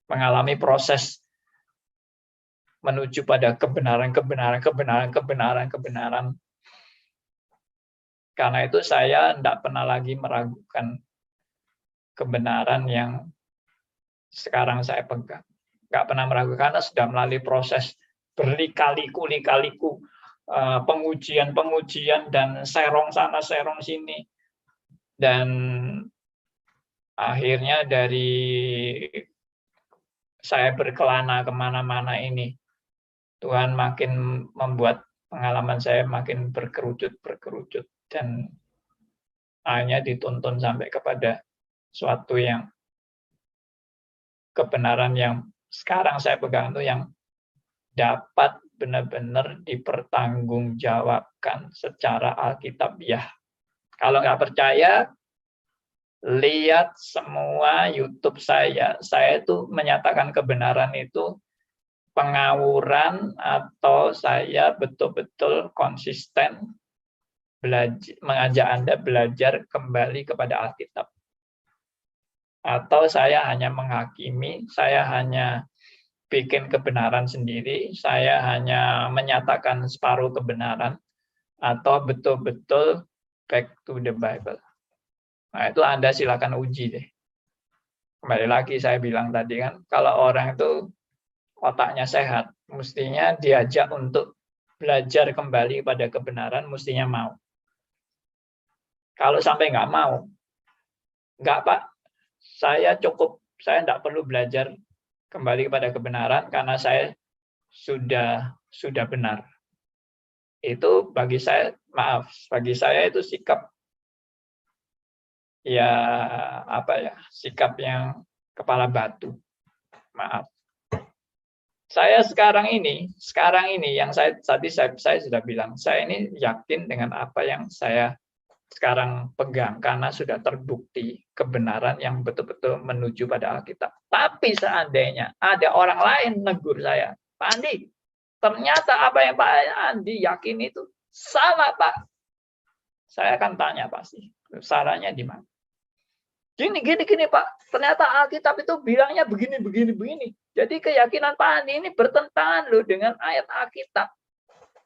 Mengalami proses menuju pada kebenaran. Karena itu saya tidak pernah lagi meragukan kebenaran yang sekarang saya pegang. Nggak pernah meragukan, karena sudah melalui proses berlikaliku pengujian dan serong sana serong sini, dan akhirnya dari saya berkelana kemana-mana ini, Tuhan makin membuat pengalaman saya makin berkerucut dan akhirnya dituntun sampai kepada suatu yang kebenaran yang sekarang saya pegang itu yang dapat benar-benar dipertanggungjawabkan secara alkitabiah. Kalau nggak percaya, lihat semua YouTube saya. Saya itu menyatakan kebenaran itu pengawuran atau saya betul-betul konsisten mengajak Anda belajar kembali kepada Alkitab. Atau saya hanya menghakimi, saya hanya bikin kebenaran sendiri, saya hanya menyatakan separuh kebenaran, atau betul-betul back to the Bible. Nah, itu Anda silakan uji deh. Kembali lagi saya bilang tadi kan, kalau orang itu otaknya sehat, mestinya diajak untuk belajar kembali pada kebenaran, mestinya mau. Kalau sampai nggak mau, nggak Pak, saya cukup, saya tidak perlu belajar kembali kepada kebenaran karena saya sudah benar. Itu bagi saya, maaf, bagi saya itu sikap ya sikap yang kepala batu. Maaf. Saya sekarang ini yang saya sudah bilang, saya ini yakin dengan apa yang saya sekarang pegang karena sudah terbukti kebenaran yang betul-betul menuju pada Alkitab. Tapi seandainya ada orang lain negur saya, Pak Andi, ternyata apa yang Pak Andi yakin itu salah, Pak. Saya akan tanya pasti, salahnya di mana? Gini Pak, ternyata Alkitab itu bilangnya begini. Jadi keyakinan Pak Andi ini bertentangan loh dengan ayat Alkitab.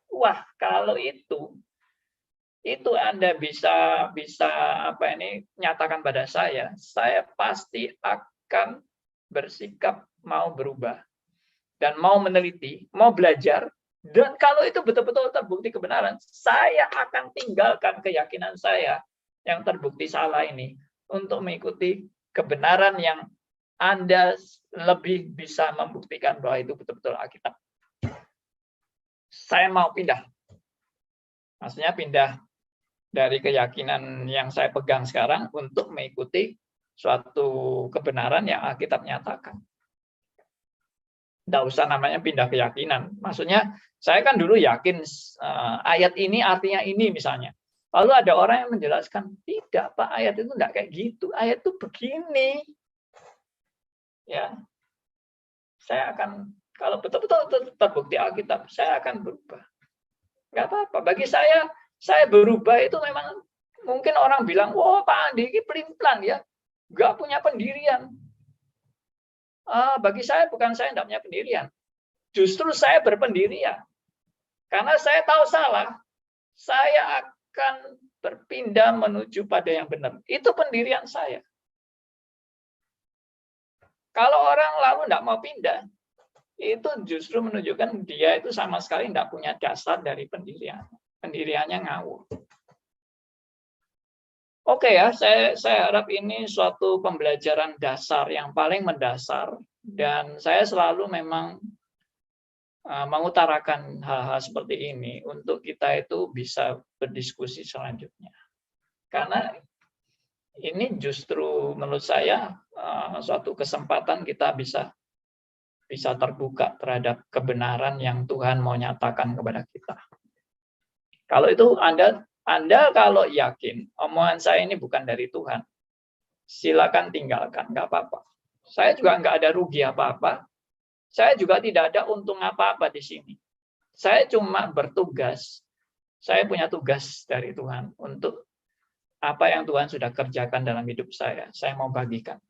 Wah, kalau itu Anda bisa nyatakan pada saya pasti akan bersikap mau berubah dan mau meneliti, mau belajar, dan kalau itu betul-betul terbukti kebenaran, saya akan tinggalkan keyakinan saya yang terbukti salah ini untuk mengikuti kebenaran yang Anda lebih bisa membuktikan bahwa itu betul-betul Alkitab. Saya mau pindah. Maksudnya pindah dari keyakinan yang saya pegang sekarang untuk mengikuti suatu kebenaran yang Alkitab nyatakan. Tidak usah namanya pindah keyakinan. Maksudnya, saya kan dulu yakin ayat ini artinya ini misalnya. Lalu ada orang yang menjelaskan, tidak Pak, ayat itu tidak kayak gitu. Ayat itu begini. Ya, saya akan, kalau betul-betul terbukti Alkitab, saya akan berubah. Nggak apa-apa. Bagi saya berubah itu memang mungkin orang bilang, wah Pak Andi ini pelin-pelan ya, nggak punya pendirian. Bagi saya bukan saya tidak punya pendirian, justru saya berpendirian. Karena saya tahu salah, saya akan berpindah menuju pada yang benar. Itu pendirian saya. Kalau orang lalu tidak mau pindah, itu justru menunjukkan dia itu sama sekali tidak punya dasar dari pendirian. Pendiriannya ngawur. Oke ya, saya harap ini suatu pembelajaran dasar yang paling mendasar, dan saya selalu memang mengutarakan hal-hal seperti ini untuk kita itu bisa berdiskusi selanjutnya. Karena ini justru menurut saya suatu kesempatan kita bisa terbuka terhadap kebenaran yang Tuhan mau nyatakan kepada kita. Kalau itu Anda kalau yakin omongan saya ini bukan dari Tuhan, silakan tinggalkan, nggak apa-apa. Saya juga nggak ada rugi apa-apa. Saya juga tidak ada untung apa-apa di sini. Saya cuma bertugas. Saya punya tugas dari Tuhan untuk apa yang Tuhan sudah kerjakan dalam hidup saya. Saya mau bagikan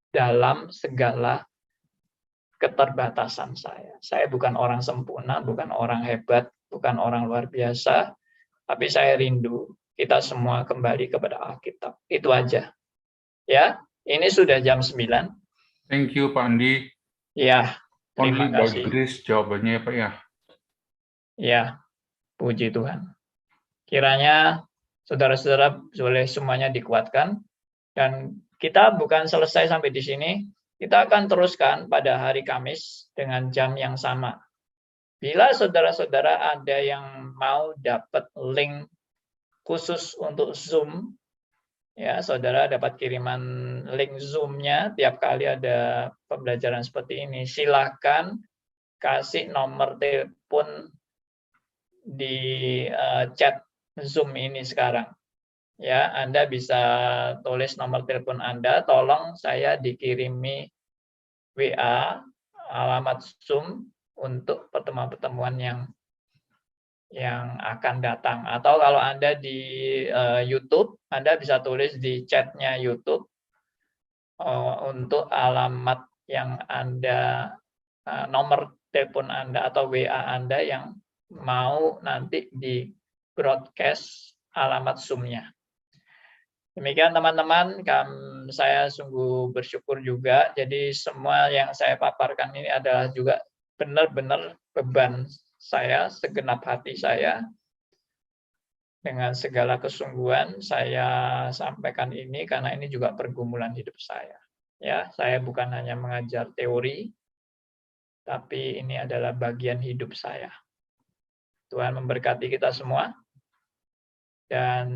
dalam segala keterbatasan saya. Saya bukan orang sempurna, bukan orang hebat, bukan orang luar biasa, tapi saya rindu kita semua kembali kepada Alkitab. Itu aja. Ya, ini sudah jam 9. Thank you, Pak Andi. Ya, terima Only by kasih. grace jawabannya, Pak ya. Ya, puji Tuhan. Kiranya saudara-saudara boleh semuanya dikuatkan, dan kita bukan selesai sampai di sini. Kita akan teruskan pada hari Kamis dengan jam yang sama. Bila saudara-saudara ada yang mau dapat link khusus untuk Zoom, ya, saudara dapat kiriman link Zoom-nya tiap kali ada pembelajaran seperti ini. Silakan kasih nomor telepon di chat Zoom ini sekarang. Ya, Anda bisa tulis nomor telepon Anda, tolong saya dikirimi WA alamat Zoom untuk pertemuan-pertemuan yang akan datang. Atau kalau Anda di YouTube, Anda bisa tulis di chatnya YouTube untuk alamat yang Anda, nomor telepon Anda atau WA Anda yang mau nanti di broadcast alamat Zoom-nya. Demikian teman-teman, saya sungguh bersyukur juga. Jadi semua yang saya paparkan ini adalah juga benar-benar beban saya, segenap hati saya. Dengan segala kesungguhan saya sampaikan ini karena ini juga pergumulan hidup saya. Ya, saya bukan hanya mengajar teori, tapi ini adalah bagian hidup saya. Tuhan memberkati kita semua. Dan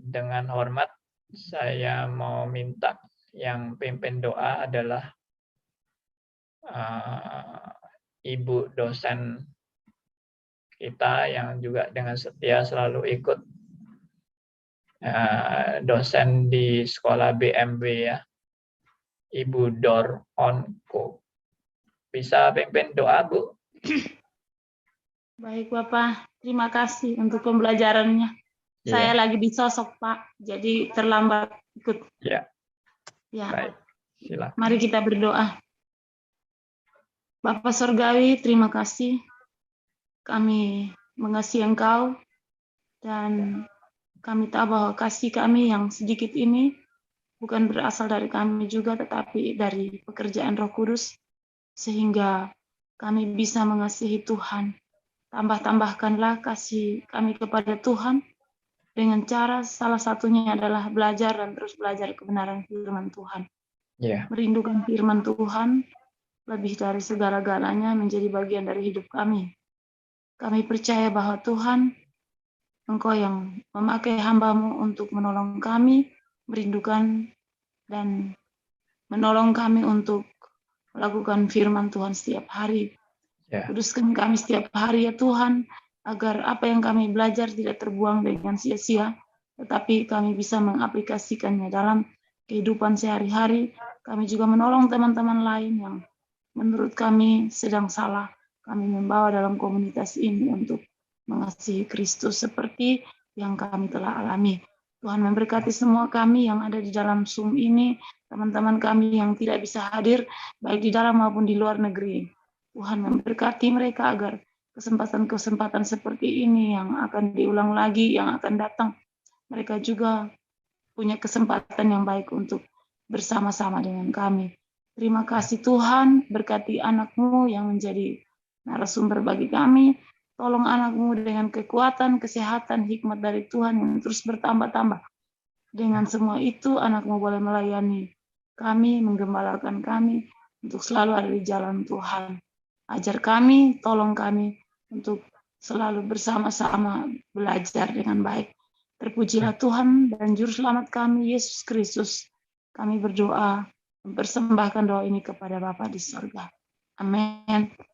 dengan hormat saya mau minta yang pimpin doa adalah Ibu dosen kita yang juga dengan setia selalu ikut, dosen di sekolah BMW ya, Ibu Dor Onko. Bisa pimpin doa, Bu? Baik Bapak, terima kasih untuk pembelajarannya. Saya lagi disosok Pak, jadi terlambat ikut. Ya. Baik, silakan. Mari kita berdoa. Bapak Surgawi, terima kasih. Kami mengasihi Engkau, dan kami tahu bahwa kasih kami yang sedikit ini bukan berasal dari kami juga, tetapi dari pekerjaan Roh Kudus, sehingga kami bisa mengasihi Tuhan. Tambah-tambahkanlah kasih kami kepada Tuhan, dengan cara salah satunya adalah belajar dan terus belajar kebenaran firman Tuhan. Merindukan firman Tuhan lebih dari segala-galanya menjadi bagian dari hidup kami. Kami percaya bahwa Tuhan, Engkau yang memakai hamba-Mu untuk menolong kami, merindukan dan menolong kami untuk melakukan firman Tuhan setiap hari. Kuduskan kami setiap hari ya Tuhan, agar apa yang kami belajar tidak terbuang dengan sia-sia, tetapi kami bisa mengaplikasikannya dalam kehidupan sehari-hari. Kami juga menolong teman-teman lain yang menurut kami sedang salah. Kami membawa dalam komunitas ini untuk mengasihi Kristus seperti yang kami telah alami. Tuhan memberkati semua kami yang ada di dalam Zoom ini, teman-teman kami yang tidak bisa hadir, baik di dalam maupun di luar negeri. Tuhan memberkati mereka agar kesempatan-kesempatan seperti ini yang akan diulang lagi, yang akan datang, mereka juga punya kesempatan yang baik untuk bersama-sama dengan kami. Terima kasih Tuhan, berkati anak-Mu yang menjadi narasumber bagi kami. Tolong anak-Mu dengan kekuatan, kesehatan, hikmat dari Tuhan yang terus bertambah-tambah. Dengan semua itu, anak-Mu boleh melayani kami, menggembalakan kami, untuk selalu ada di jalan Tuhan. Ajar kami, tolong kami, untuk selalu bersama-sama belajar dengan baik. Terpujilah Tuhan dan Juru Selamat kami, Yesus Kristus. Kami berdoa, mempersembahkan doa ini kepada Bapa di surga. Amin.